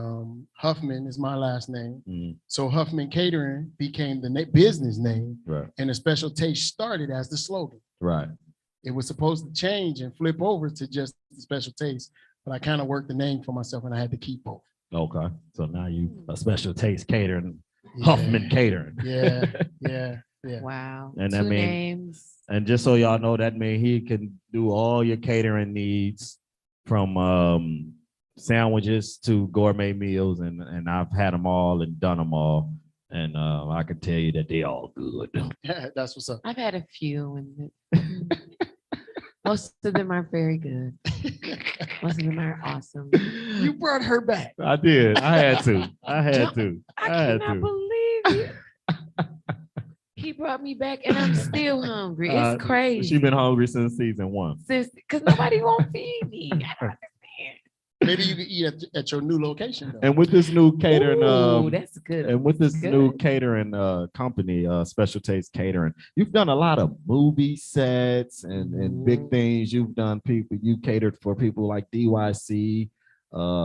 Huffman is my last name. Mhm. So Huffman Catering became the business name, Right. and the Special Taste started as the slogan. Right. It was supposed to change and flip over to just the Special Taste, but I kind of worked the name for myself, and I had to keep both. Okay. So now you a Special Taste Catering, Huffman Catering. Yeah. Wow. And Two I mean- names. And just so y'all know, that means he can do all your catering needs from sandwiches to gourmet meals, and I've had them all and done them all, and I can tell you that they all good. That's what's up. I've had a few, and most of them are very good. Most of them are awesome. You brought her back. I did. I had to. I had to. I I had cannot to. believe it. He brought me back, and I'm still hungry. Uh, It's crazy. She's been hungry since season 1. Because nobody won't feed me. I don't understand. Maybe you could eat at your new location though. And with this new catering, Ooh, that's good. and with this That's new good. catering company, Special Taste Catering, you've done a lot of movie sets and big things. You've done you catered for people like DYC,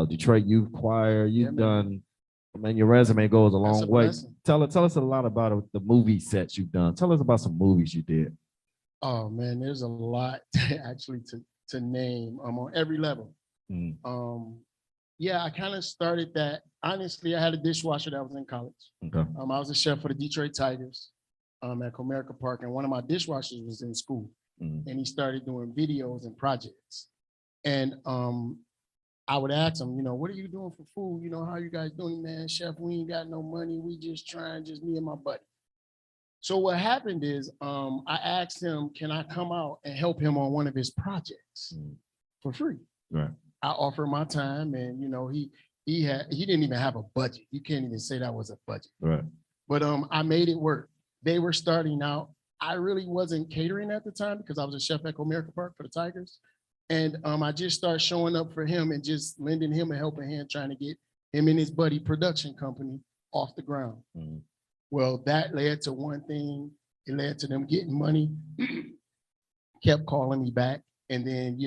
Detroit Youth Choir. You've man. done, I mean, your resume goes a That's long a way. blessing. Tell us a lot about the movie sets you've done. Tell us about some movies you did. Oh man, there's a lot actually to name on every level. Mm. Yeah, I kind of started that. Honestly, I had a dishwasher that was in college. Okay. I was a chef for the Detroit Tigers at Comerica Park, and one of my dishwashers was in school, Mm. and he started doing videos and projects. And I would ask him, what are you doing for food? How are you guys doing, man? Chef, we ain't got no money. We just trying, just me and my buddy. So what happened is I asked him, can I come out and help him on one of his projects for free? Right. I offered my time, and he didn't even have a budget. You can't even say that was a budget. Right. But I made it work. They were starting out. I really wasn't catering at the time because I was a chef at Comerica Park for the Tigers. And I just started showing up for him and just lending him a helping hand, trying to get him and his buddy production company off the ground. Mm. Well, that led to one thing. It led to them getting money, kept calling me back. And then,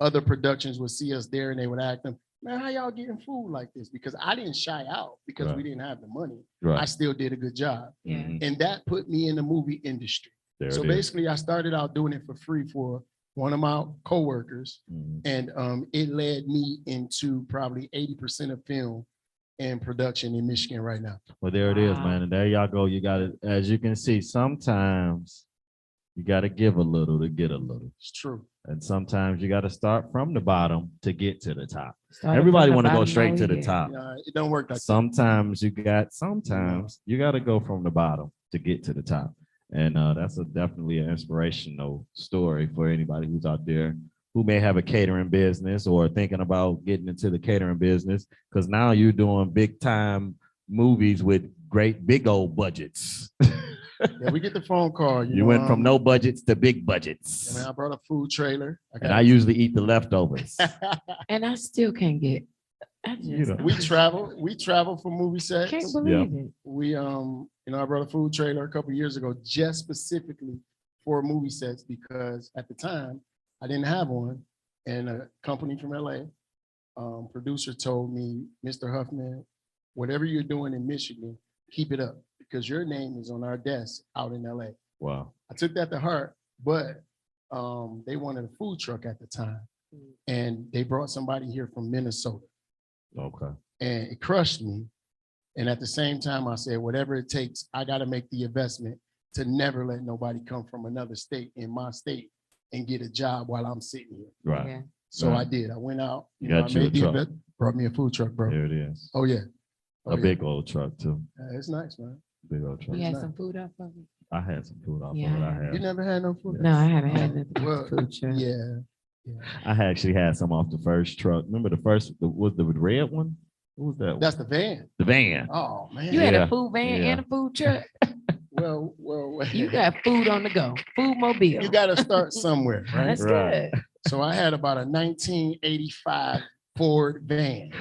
other productions would see us there and they would ask them, man, how y'all getting food like this? Because I didn't shy out because we Right. didn't have the money. Right. I still did a good job. Yeah. Mhm. And that put me in the movie industry. There So it is. basically I started out doing it for free for one of my coworkers. Mhm. And it led me into probably 80% of film and production in Michigan right now. Well, there it is, Wow. man. And there y'all go. You got it. As you can see, sometimes you got to give a little to get a little. It's true. And sometimes you got to start from the bottom to get to the top. Started Everybody from the want to go bottom, straight now to we the here. top. It don't work like that. Sometimes you got to go from the bottom to get to the top. And that's definitely an inspirational story for anybody who's out there who may have a catering business or thinking about getting into the catering business, because now you're doing big time movies with great big old budgets. Yeah, we get the phone call. You went from no budgets to big budgets. I brought a food trailer. And I usually eat the leftovers. And I still can't get. I just You know. we travel for movie sets. can't believe it. We I brought a food trailer a couple years ago just specifically for movie sets because at the time I didn't have one, and a company from LA producer told me, Mr. Huffman, whatever you're doing in Michigan, keep it up because your name is on our desk out in LA. Wow. I took that to heart, but they wanted a food truck at the time, and they brought somebody here from Minnesota. Okay. And it crushed me. And at the same time, I said, whatever it takes, I got to make the investment to never let nobody come from another state in my state and get a job while I'm sitting here. Right. Yeah. So Right. I did. I went out, Got I you a made the truck. brought me a food truck, bro. There it is. Oh yeah. Oh, A yeah. big old truck too. It's nice, man. Big old truck. You had nice. some food off of it? I had some food off Yeah. of it. I had. You never had no food? No, I haven't had nothing. Well, Well, food truck. Yeah. I actually had some off the first truck. Remember the first was the red one? What was that? That's the van. The van. Oh man. You had Yeah. a food van Yeah. and a food truck. Well, You got food on the go. Food mobile. you got to start somewhere, right? That's Right. good. So I had about a 1985 Ford van.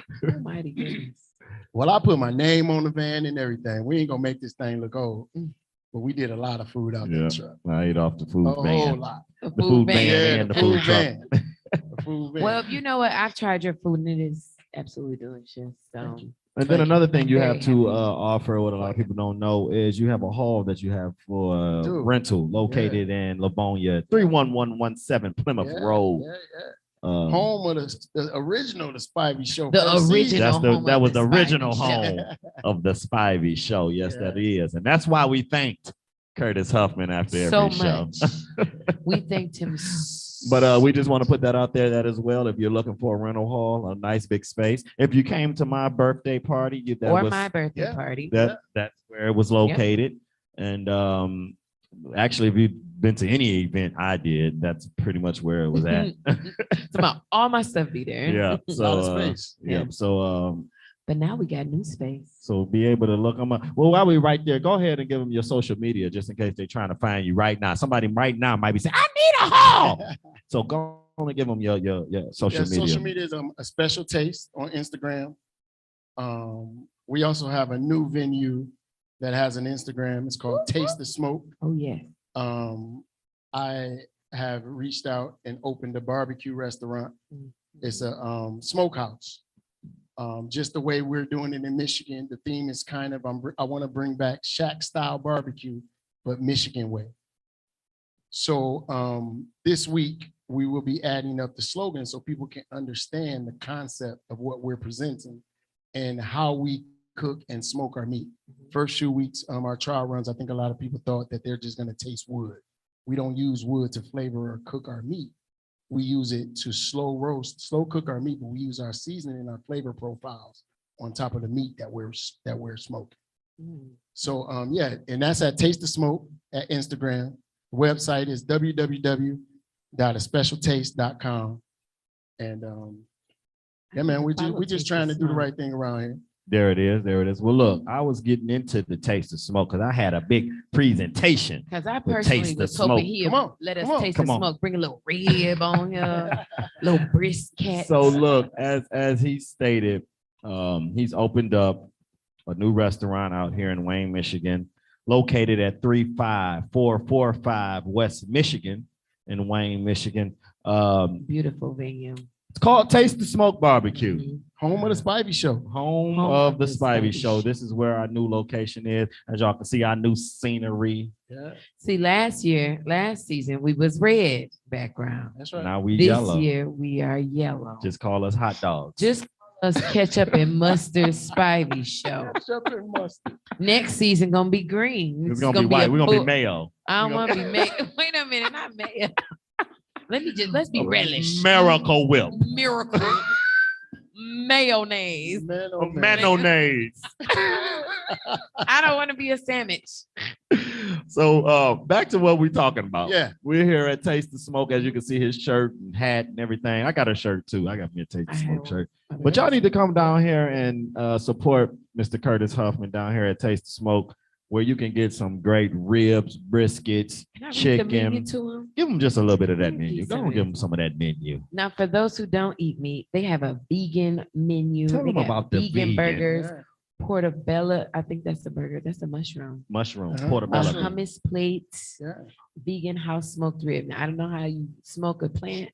Mighty goodness. Well, I put my name on the van and everything. We ain't gonna make this thing look old, Mm. but we did a lot of food out Yeah. that truck. I ate off the food A whole van. lot. The The food van. Yeah, and the the food food truck. van. The food van. Well, you know what? I've tried your food and it is absolutely delicious. So And then another thing you Very have to happy. offer, what a lot of people don't know, is you have a hall that you have for Dude. rental located in Livonia, 31117 Plymouth Yeah, Road. yeah, yeah. Um, Home of the original, the Spivey Show. The first season. original. home that of was the the Spivey original Show. home of the Spivey Show. Yes, Yeah. that is. And that's why we thanked Curtis Huffman after every So show. much. We thanked him. But we just want to put that out there that as well. If you're looking for a rental hall, a nice big space. If you came to my birthday party, that or was my birthday yeah. party. that's where it was located. And actually, if you've been to any event I did, that's pretty much where it was at. It's about all my stuff be there. Yeah. A So lot of space. yeah. Yeah. So But now we got new space. so be able to look them up. Well, while we right there, go ahead and give them your social media just in case they're trying to find you right now. Somebody right now might be saying, I need a hall. So go on and give them your social Yeah, media. social media is a special taste on Instagram. We also have a new venue that has an Instagram. It's called Taste the Smoke. Oh yeah. I have reached out and opened a barbecue restaurant. Mm. It's a smokehouse. Just the way we're doing it in Michigan, the theme is kind of, I want to bring back shack style barbecue, but Michigan way. So this week, we will be adding up the slogan so people can understand the concept of what we're presenting and how we cook and smoke our meat. First few weeks, our trial runs, I think a lot of people thought that they're just going to taste wood. We don't use wood to flavor or cook our meat. We use it to slow roast, slow cook our meat, but we use our seasoning and our flavor profiles on top of the meat that we're smoking. Mm. So yeah, and that's at Taste the Smoke at Instagram. The website is www.aspecialtaste.com. And yeah, man, we just trying to do the right thing around here. There it is. There it is. Well, look, I was getting into the taste of smoke because I had a big presentation. Because I The personally taste was of hoping smoke. he'd Come on, let us come on, taste come the on. smoke, bring a little rib on here, little brisket. So look, as he stated, he's opened up a new restaurant out here in Wayne, Michigan, located at 35445 West Michigan in Wayne, Michigan. Beautiful venue. It's called Taste the Smoke Barbecue. Mhm. Home of the Spivey Show. Home of the Spivey Show. This is where our new location is. As y'all can see, our new scenery. Yeah, See, last season, we was red background. that's right. Now we This yellow. year, we are yellow. Just call us hot dogs. Just call us ketchup and mustard Spivey Show. Ketchup and mustard. Next season gonna be green. it's gonna be white. a We're gonna be full- mayo. I don't want to be mayo. Wait a minute, not mayo. Let's be relish. Miracle Whip. Miracle mayonnaise. Man, oh, man. Mayonnaise. I don't want to be a sandwich. So back to what we're talking about. Yeah. We're here at Taste the Smoke. As you can see, his shirt and hat and everything. I got a shirt too. I got me a Taste the Smoke shirt. But y'all need to come down here and support Mr. Curtis Huffman down here at Taste the Smoke, where you can get some great ribs, briskets, Can I read the menu chicken. to him? Give them just a little bit of that Give me menu. some Don't of give that. them some of that menu. Now, for those who don't eat meat, they have a vegan menu. Tell They them got about the vegan. burgers, Yeah. portobello. I think that's the burger. That's a mushroom. Mushroom, Uh-huh. portobello. Mushroom. Hummus plates, Yeah. vegan house smoked rib. Now, I don't know how you smoke a plant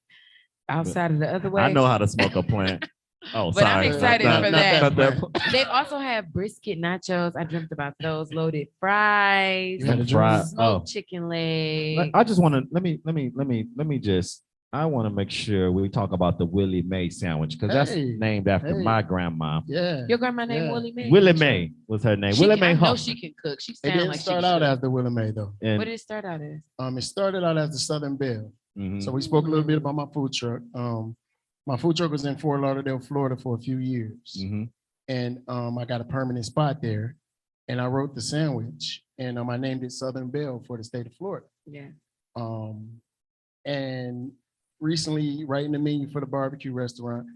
outside of the other way. I know how to smoke a plant. Oh, But I'm sorry. excited Not- for not that. that They also have brisket nachos. I dreamt about those. Loaded fries, You had a Fry- dream? smoked oh. chicken leg. I just want to I want to make sure we talk about the Willie Mae sandwich because that's Hey, named after hey. my grandma. Yeah. Your grandma named Yeah. Willie Mae. Willie Mae was her name. She Willie can- Mae I know Huffman. she can cook. She It sounds didn't like start she out should. as the Willie Mae though. And- What did it start out as? It started out as the Southern Belle. Mhm. So we spoke a little bit about my food truck. My food truck was in Fort Lauderdale, Florida for a few years. Mhm. And I got a permanent spot there. And I wrote the sandwich and I named it Southern Belle for the state of Florida. Yeah. And recently, writing the menu for the barbecue restaurant,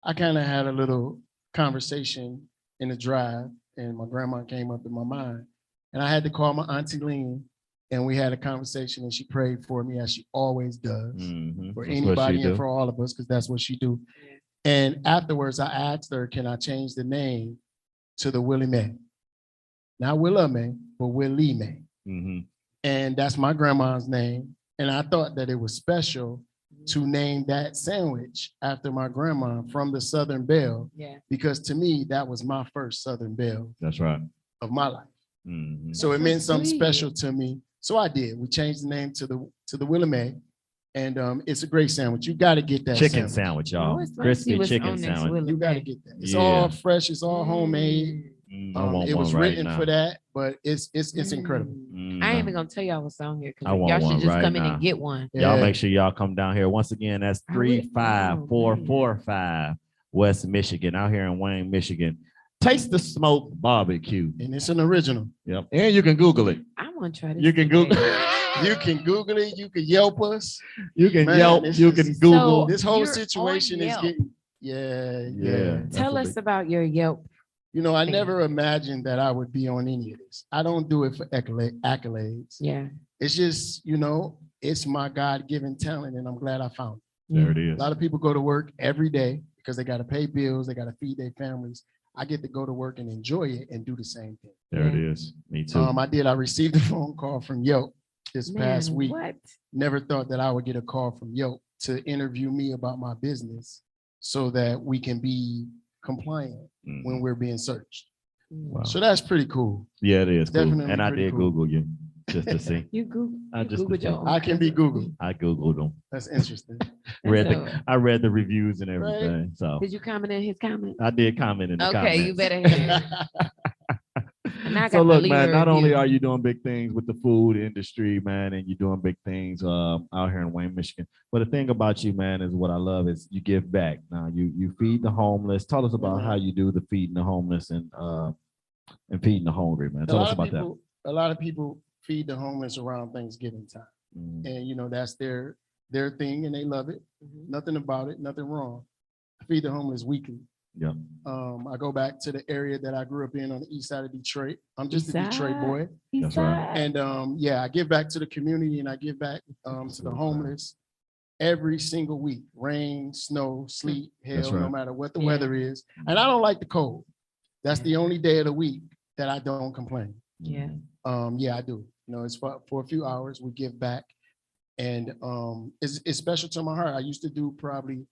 I kind of had a little conversation in the drive, and my grandma came up in my mind. And I had to call my Auntie Lean, and we had a conversation, and she prayed for me, as she always does, Mhm. for That's what anybody she and do. for all of us, because that's what she do. Yeah. And afterwards, I asked her, can I change the name to the Willie Mae? Not Willa Mae, but Willie Mae. Mhm. And that's my grandma's name. And I thought that it was special to name that sandwich after my grandma from the Southern Belle, Yeah. because to me, that was my first Southern Belle That's right. of my life. Mhm. So it That's so meant something sweet. special to me. So I did. We changed the name to the Willie Mae. And it's a great sandwich. You got to get that Chicken sandwich, y'all. Oh, it's- let's see Crispy what's chicken on this sandwich. Willie You got to Mae. get that. It's Yeah. all fresh. It's all homemade. I want It was one right written now. for that, but it's incredible. I ain't even gonna tell y'all what's on here I because want y'all one should just right come in now. and get one. Y'all Yeah. make sure y'all come down here. Once again, that's I would- 35445 West Michigan, out here in Wayne, Michigan. Taste the Smoke Barbecue. And it's an original. Yep. And you can Google it. I want to try this. You can today. Google You can Google it. You can Yelp us. You can Man, Yelp, this you is- can Google. This whole You're on situation is Yelp. getting, yeah. That's Tell a us big- about your Yelp. You know, I Thank never imagined that I would be on any of this. I don't do it for accolades. Yeah. It's just, it's my God-given talent, and I'm glad I found it. There it A is. lot of people go to work every day because they got to pay bills, they got to feed their families. I get to go to work and enjoy it and do the same thing. There it is. Me too. I received a phone call from Yelp this past Man, week. What? Never thought that I would get a call from Yelp to interview me about my business so that we can be compliant when Mhm. we're being searched. Wow. So that's pretty cool. Yeah, it is cool. Definitely And I pretty did cool. Google you just to see. You Google. I you just- Googled your own I can be cousin. Googled. I Googled them. That's interesting. I read the reviews and everything. So Did you comment in his comment? I did comment in the Okay, comments. you better have it. And I So got look, the man, leader not only review. are you doing big things with the food industry, man, and you're doing big things out here in Wayne, Michigan. But the thing about you, man, is what I love is you give back. Now you feed the homeless. Tell us about how you do the feeding the homeless and feeding the hungry, man. Tell us about that. A lot of people feed the homeless around Thanksgiving time. Mm, And that's their thing and they love it. Mhm. Nothing about it, nothing wrong. I feed the homeless weekly. yeah. I go back to the area that I grew up in on the east side of Detroit. I'm just a East Detroit side. boy. That's right. And I give back to the community and I give back to the homeless every single week. Rain, snow, sleet, That's hail, no right. matter what the Yeah. weather is. And I don't like the cold. That's the only day of the week that I don't complain. Yeah. I do. It's for a few hours, we give back. And it's special to my heart. I used to do probably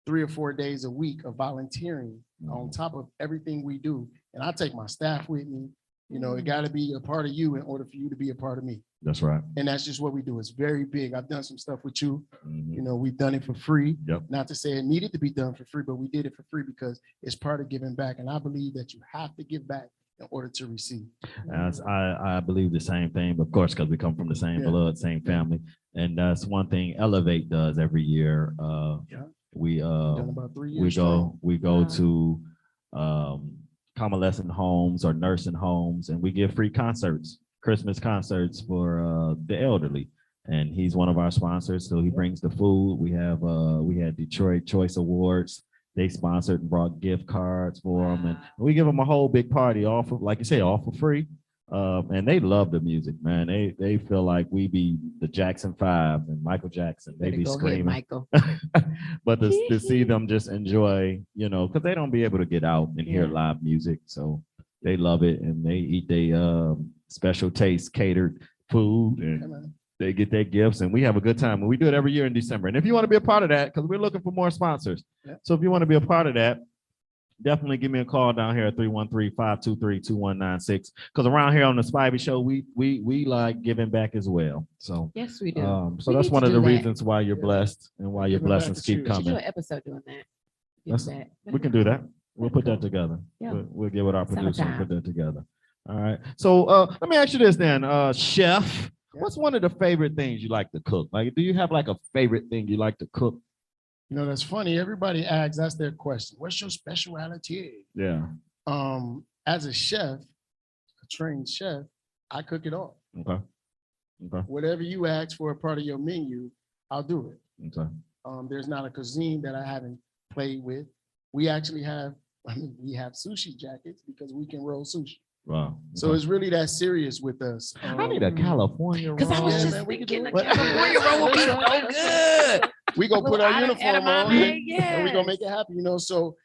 3 or 4 days a week of volunteering on top of everything we do. And I take my staff with me. It got to be a part of you in order for you to be a part of me. That's right. And that's just what we do. It's very big. I've done some stuff with you. Mhm. We've done it for free. Yep. Not to say it needed to be done for free, but we did it for free because it's part of giving back. And I believe that you have to give back in order to receive. As I believe the same thing, of course, because we come from the same Yeah. blood, same family. And that's one thing Elevate does every year. Yeah. We Done about 3 years. we strong. go Wow. to convalescent homes or nursing homes, and we give free concerts, Christmas concerts for the elderly. And he's one of our sponsors, so he brings the food. We had Detroit Choice Awards they sponsored and brought gift cards for them, and we give them a whole big party, all for, like you say, all for free. And they love the music, man. They feel like we be the Jackson 5 and Michael Jackson. They be Go ahead, screaming. Michael. But to see them just enjoy, you know, because they don't be able to get out and hear Yeah. live music, so they love it, and they eat their special taste catered food, and they get their gifts, and we have a good time. And we do it every year in December. And if you want to be a part of that, because we're looking for more sponsors, so if you want to be a part of that, definitely give me a call down here at 313-523-2196. Because around here on the Spivey Show, we like giving back as well. So Yes, we do. so We that's need one to of the do that. reasons why you're blessed and why your Giving back blessings is keep huge. We should do coming. an episode doing that. That's- Give back. We can do that. We'll put that Cool. together. Yeah. We'll get with our producer and Summertime. put that together. All right. So let me ask you this then, Chef. What's one of the favorite things you like to cook? Like, do you have like a favorite thing you like to cook? You know, that's funny. Everybody asks, that's their question. What's your specialty? Yeah. As a chef, a trained chef, I cook it all. Okay. Okay. Whatever you ask for a part of your menu, I'll do it. Okay. There's not a cuisine that I haven't played with. We actually have, we have sushi jackets because we can roll sushi. Wow. So Okay. it's really that serious with us. I need a California Because I was roll. just man, we can thinking do the it. California roll would be so good. We gonna put our Little uniform on edamame, and we gonna yes. make it happen, you know. So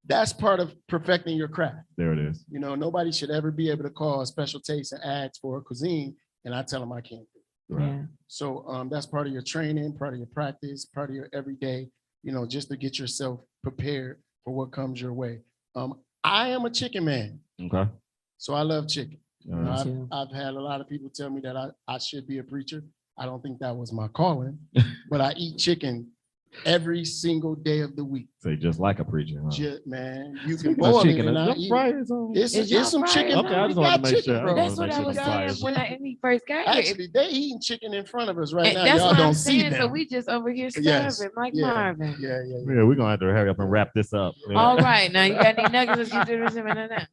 that's part of perfecting your craft. There it is. You know, nobody should ever be able to call a special taste and ask for a cuisine, and I tell them I can't do it. Right. Yeah. So that's part of your training, part of your practice, part of your everyday, you know, just to get yourself prepared for what comes your way. I am a chicken man, Okay. so I love chicken. All You know, right. too. I've had a lot of people tell me that I should be a preacher. I don't think that was my calling, but I eat chicken every single day of the week. Say just like a preacher. Huh? Man, you can Speaking of boil it chicken, and I them eat it. fryers on. It's Is y'all some chicken. frying Okay, I We just wanted got to make chicken, sure. bro. That's Make what I sure was the saying fryers- when he first got here. Actually, they eating chicken in front of us right And now. that's Y'all what I'm don't see saying. So them. we just over here Yes. serving like Yeah. Marvin. Yeah. Yeah, we're gonna have to hurry up and wrap this up. All right, now you got any nuggets? Let's get to this.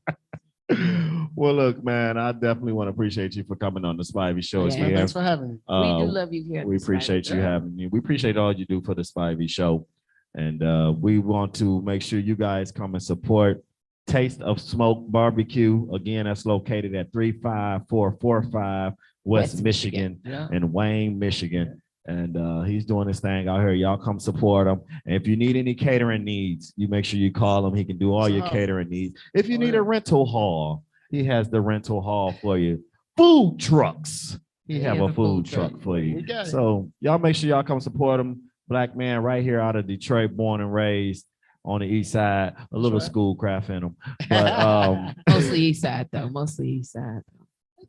Well, look, man, I definitely want to appreciate you for coming on the Spivey Show Yeah. Man, again. thanks for having me. We do love you here. at We the Spivey appreciate you Show. having me. We appreciate all you do for the Spivey Show. And we want to make sure you guys come and support Taste of Smoke Barbecue. Again, that's located at 35445 West West Michigan Yeah. in Wayne, Michigan. And he's doing his thing out here. Y'all come support him. And if you need any catering needs, you make sure you call him. He can do all your So- catering needs. If you Oh, need yeah. a rental hall, he has the rental hall for you. Food trucks. He Yeah, have a the food food truck truck. for you. We got it. So y'all make sure y'all come support him. Black man right here out of Detroit, born and raised on the east side. A little right. schoolcraft in him. But Mostly east side though. Mostly east side.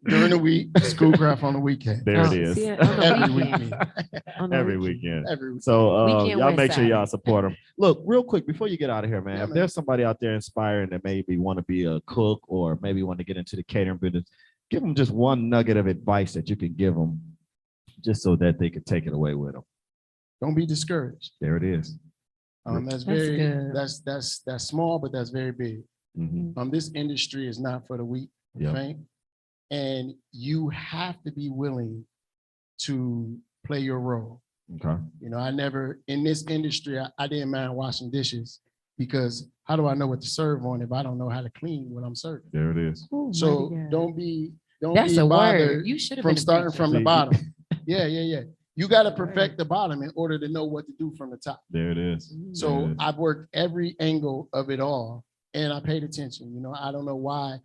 During the week, schoolcraft on the weekend. there Oh, it is. see, on the Every weekend. weekend. On the Every weekend. weekend. Every week. So Weekend y'all west make sure side. y'all support him. Look, real quick before you get out of here, man. Yeah, If man. there's somebody out there inspiring that maybe want to be a cook or maybe want to get into the catering business, give them just one nugget of advice that you can give them, just so that they could take it away with them. Don't be discouraged. There it is. That's That's very good. that's small, but that's very big. Mhm. This industry is not for the weak, Yep. faint, and you have to be willing to play your role. Okay. You know, I never in this industry, I didn't mind washing dishes because how do I know what to serve on if I don't know how to clean what I'm serving? There it is. Oh, So mighty God. don't That's be a bothered word. You should have from been a starting preacher. from the See, bottom. Yeah. You got to Right. perfect the bottom in order to know what to do from the top. There it is. So There it is. I've worked every angle of it all and I paid attention. You know, I don't know why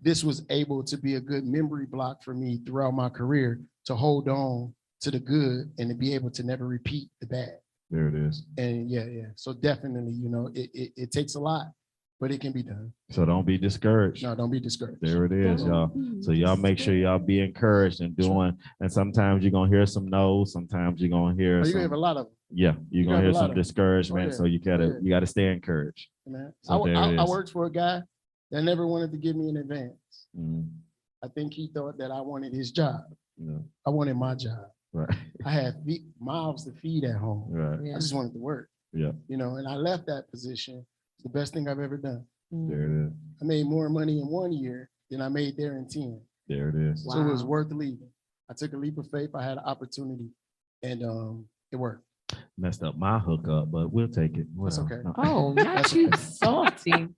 this was able to be a good memory block for me throughout my career to hold on to the good and to be able to never repeat the bad. There it is. And yeah. So definitely, you know, it takes a lot, but it can be done. So don't be discouraged. No, don't be discouraged. There it is, y'all. So y'all make sure y'all be encouraged and doing. And sometimes you're gonna hear some no's. Sometimes you're gonna hear Oh, you some. have a lot of Yeah, you're you gonna got a hear lot some of- discouragement. Oh, yeah. So you gotta Yeah. you gotta stay encouraged. them, man. So there it I is. worked for a guy that never wanted to give me an advance. Mm, I think he thought that I wanted his job. you know, I wanted my job. right, I had mouths to feed at home. right. Yeah. I just wanted to work. Yeah. You know, and I left that position. It's the best thing I've ever done. There it is. I made more money in 1 year than I made there in 10. There it is. So it was Wow. worth leaving. I took a leap of faith. I had an opportunity and it worked. Messed up my hookup, but we'll take it. That's Whatever. okay. No. Oh, not you salty.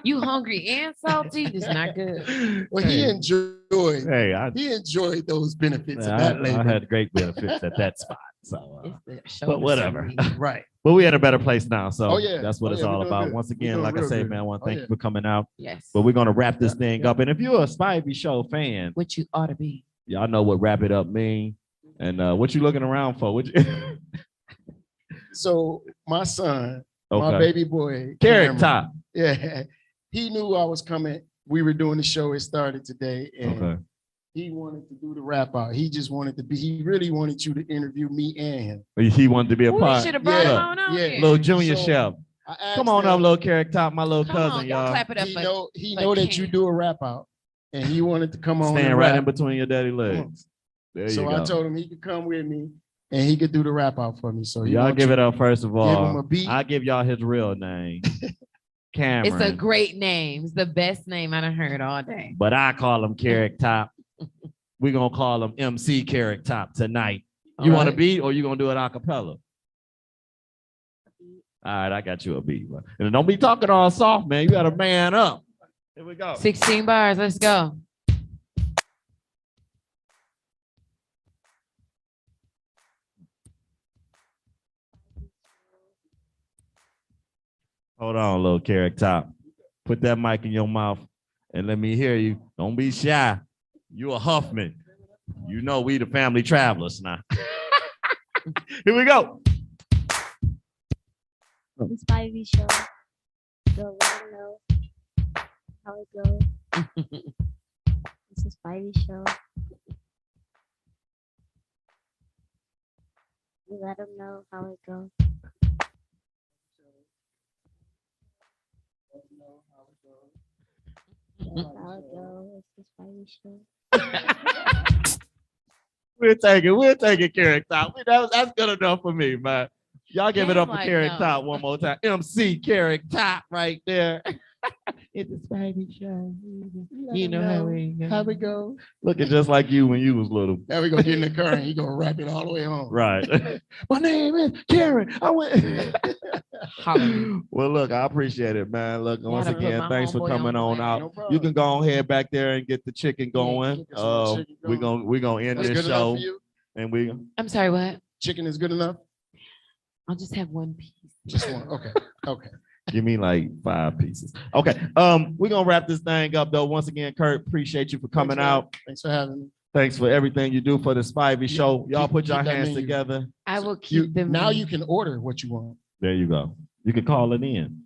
You hungry and salty? It's not good. Well, he Hey. enjoyed. Hey, He enjoyed those benefits of I that labor. had great benefits at that spot. So, It's the show but whatever. Right. But we at a better place now. So Oh, yeah. that's what Oh, it's yeah, we're all doing about. good. Once We're again, doing like I real say, good. man, I want to Oh, thank yeah. you for coming out. Yes. But we're gonna wrap this Yeah, thing yeah. up. And if you're a Spivey Show fan, What you ought to be. y'all know what wrap it up mean. And what you looking around for? What you So my son, my okay. baby boy, Carrot Cameron, top. yeah, he knew I was coming. We were doing the show. It started today, and Okay. he wanted to do the wrap out. He just wanted to be. He really wanted you to interview me and him. He wanted to be a We part. should have brought Yeah, him on yeah. here. Little junior So, chef. I asked Come on him, up, little carrot top, my little Come cousin, on, y'all y'all. clap it up He for know for that you Ken. do a wrap out, and he wanted to come on. Stand and right rap. in between your daddy on. legs. There you So go. I told him he could come with me, and he could do the wrap out for me. So he Y'all wants give you- it up first of him a all. beat. I give y'all his real name, Cameron. It's a great name. It's the best name I done heard all day. But I call him Carrot Top. We're gonna call him MC Carrot Top tonight. You All want a right. beat or you gonna do it a cappella? All right, I got you a beat. And don't be talking all soft, man. You gotta man up. Here we go. 16 bars. Let's go. Hold on, little Carrot Top. Put that mic in your mouth and let me hear you. Don't be shy. You a Huffman. You know we the family travelers now. Here we go. The Spivey Show. So let them know how it goes. It's the Spivey Show. You let them know how it goes. How it goes. It's the Spivey Show. We'll take it, Carrot Top. That's good enough for me, man. Y'all give it Yeah, up for like, Carrot no. Top one more time. MC Carrot Top right there. It's the Spivey Show. You know how we go. How we go? Looking just like you when you was little. Now we gonna get in the car and he gonna wrap it all the way home. Right. My name is Karen. I went. Holla. Well, look, I appreciate it, man. Look, once Gotta put again, my thanks for homeboy coming on on blast. out. No problem. You can go on ahead back there and get the chicken going. get some chicken We're going. gonna end That's this good enough show for you? and we I'm sorry, what? Chicken is good enough? I'll just have one piece. Just one. Okay. Okay. give me like 5 pieces. Okay. We're gonna wrap this thing up though. Once again, Kurt, appreciate you for coming Thanks, man. out. Thanks for having me. Thanks for everything you do for the Spivey Show. Y'all put your keep that hands menu. together. I will You, keep them. now you can order what you want. There you go. You can call it in.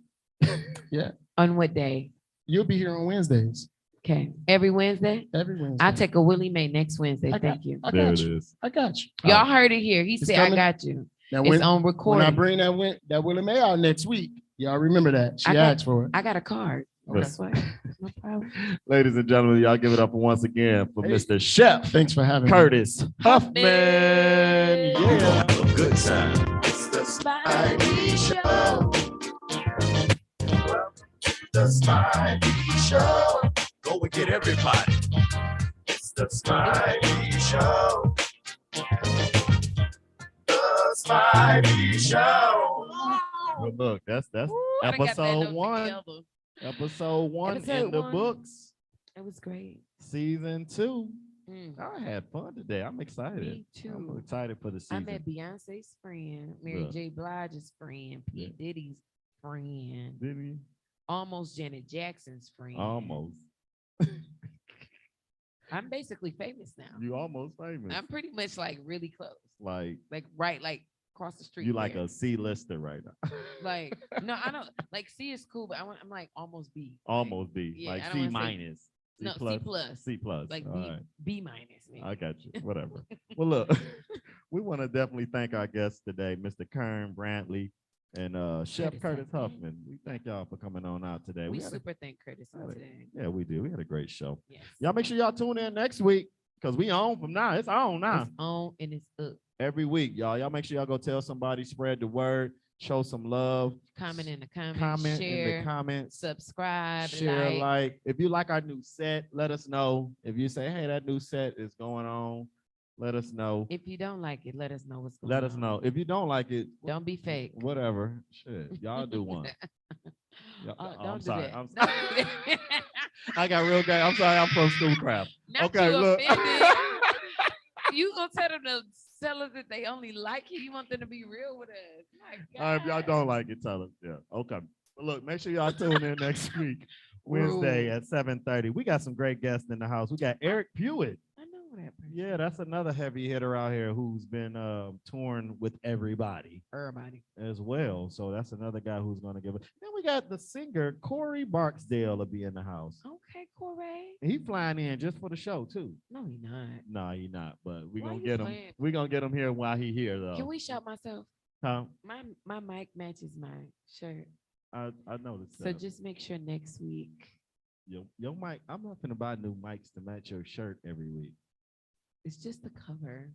On what day? You'll be here on Wednesdays. Okay. Every Wednesday? Every Wednesday. I'll take a Willie Mae next Wednesday. I got- Thank you. I There got it you. is. I got you. Y'all heard it here. He It's said, I coming. got you. Now It's on when I recording. bring that Willie Mae out next week, y'all remember that. She I got- asked for it. I got a card. Okay. That's why. No problem. Ladies and gentlemen, y'all give it up once again for Hey. Mr. Chef Thanks for having me. Curtis Huffman. Huffman. Yeah. A good time. It's the Spivey Show. Welcome to the Spivey Show. Go and get everybody. It's the Spivey Show. The Spivey Show. Well, look, that's Ooh, I done got that episode note 1. together. Episode 1 in Episode the 1. books. It was great. Season 2. Mm. I had fun today. I'm excited. Me too. I'm excited for the I season. met Beyonce's friend, Mary Look. J. Blige's friend, P. Diddy's friend, Did he? almost Janet Jackson's friend. Almost. I'm basically famous now. You almost famous. I'm pretty much like really close, like like across the street. you like there. a C-lister right now. Like no, I don't like C is cool, but I'm like almost B. Like, Almost B. Yeah, like I don't C wanna say- minus. No, C plus. C plus. like All B, right. B minus. Maybe. I got you. Whatever. Well, look, we want to definitely thank our guests today, Mr. Kern, Brantley, and Chef Curtis Curtis Huffman. Huffman. We thank y'all for coming on out today. We had a- super thank Curtis had a- today. yeah, we did. We had a great show. Yes. Y'all make sure y'all tune in next week because we on from now. It's on now. It's on and it's up. Every week, y'all. Y'all make sure y'all go tell somebody, spread the word, show some love, Comment in the comments. comment share, in the comments. subscribe, Share, like. like, if you like our new set, let us know. If you say, hey, that new set is going on, Let us know. If you don't like it, let us know what's going Let on. us know. If you don't like it, Don't be fake. whatever. Shit, y'all do one. Don't I'm do sorry. that. I'm Don't sorry. do that. I got real gay. I'm sorry. I'm from Schoolcraft. Not Okay, you look. offended. You gonna tell them to tell us that they only like you? You want them to be real with us? My All right, if y'all God. don't like it, tell us. Yeah. Okay. But look, make sure y'all tune in next week, Wednesday at 7:30. We got some great guests in the house. We got Eric Pewitt. I know that person. Yeah, that's another heavy hitter out here who's been touring with everybody Everybody. as well. So that's another guy who's going to give it. Then we got the singer Corey Barksdale will be in the house. Okay, Corey. He flying in just for the show too. No, he not. No, he not. But we Why gonna you get him. playing? We gonna get him here while he here though. Can we shout myself? Huh? My mic matches my shirt. I noticed So that. just make sure next week Your mic. I'm not gonna buy new mics to match your shirt every week. it's just the cover.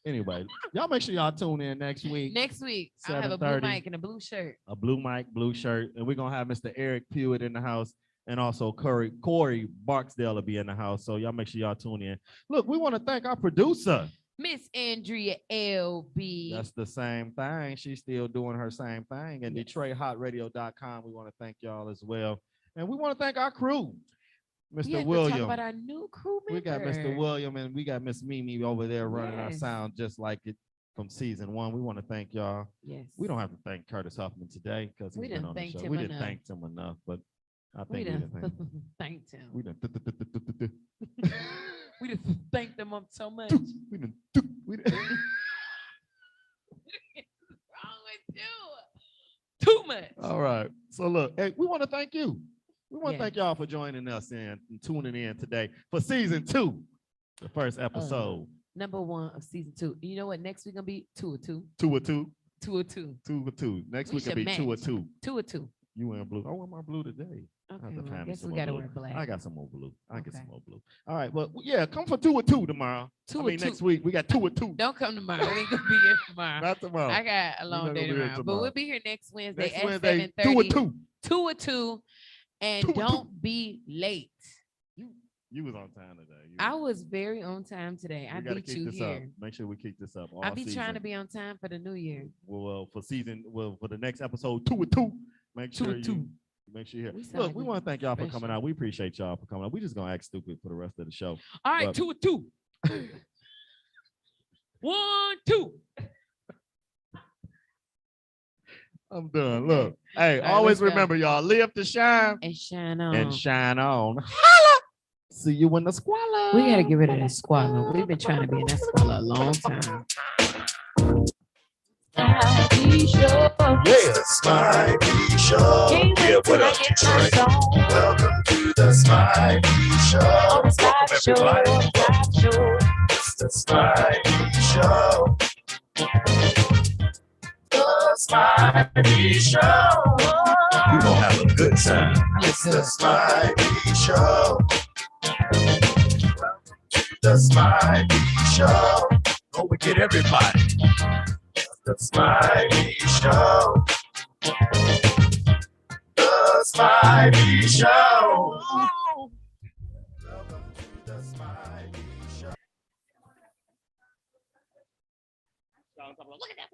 Anyway, y'all make sure y'all tune in next week. Next week, I'll have a blue 7:30. mic and a blue shirt. A blue mic, blue shirt, and we're gonna have Mr. Eric Pewitt in the house, and also Corey Barksdale will be in the house. So y'all make sure y'all tune in. Look, we want to thank our producer. Miss Andrea LB. That's the same thing. She's still doing her same thing. And Yes. DetroitHotRadio.com. We want to thank y'all as well, and we want to thank our crew, We Mr. have to William. talk about our new crew member. We got Mr. William and we got Miss Mimi over there running our Yes. sound just like it from season 1. We want to thank y'all. Yes. We don't have to thank Curtis Huffman today because We he's been done on the thanked show. him We didn't enough. thank him enough, but I We think we done didn't thank him. thanked him. We done We just thanked them up so much. we done we done Wrong with you? Too much. All right. So look, hey, we want to thank you. We want to Yes. thank y'all for joining us and tuning in today for season 2, the first episode. Number 1 of season 2. You know what? Next week gonna be 2 or 2. 2 or 2, 2 or 2. 2 or 2. Next We week will should be 2 or match. 2. 2 or 2. You wearing blue? I wear my blue today. I have Okay, to well, I find me guess some we more gotta blue. wear black. I got some more blue. I get some Okay. more blue. All right, well, yeah, come for 2 or 2 tomorrow. 2 I or mean, 2. next week we got 2 or 2. Don't come tomorrow. We ain't gonna be here tomorrow. Not tomorrow. I got a not long gonna day be here tomorrow. But tomorrow. we'll be here next Wednesday Next at Wednesday, 7:30. 2 or 2. 2 or 2. And 2 or 2. don't be late. You was on time today. I was very on time today. I we gotta beat keep you this up. here. Make sure we keep this up. I all be trying to season. be on time for the new year. Well, for the next episode 2 or 2. Make 2 sure or you 2. make sure you hear. We sound Look, like we we want to thank y'all for coming special. out. We appreciate y'all for coming out. We just gonna act stupid for the rest of the show. All right, But- 2 or 2. 1, 2. I'm done. Look, hey, All right, always let's go. remember, y'all live to shine And shine on. and shine on. Holla! See you in the squalor. We gotta get rid of that squalor. We've been trying to be in that squalor a long time. Yeah, Spivey Show. Yeah, what up, Detroit? Welcome to the Spivey Show. Welcome, everybody. It's the Spivey Show. The Spivey Show. We're gonna have a good time. It's the Spivey Show. Welcome to the Spivey Show. Go and get everybody. The Spivey Show. The Spivey Show. Welcome to the Spivey Show. Look at that.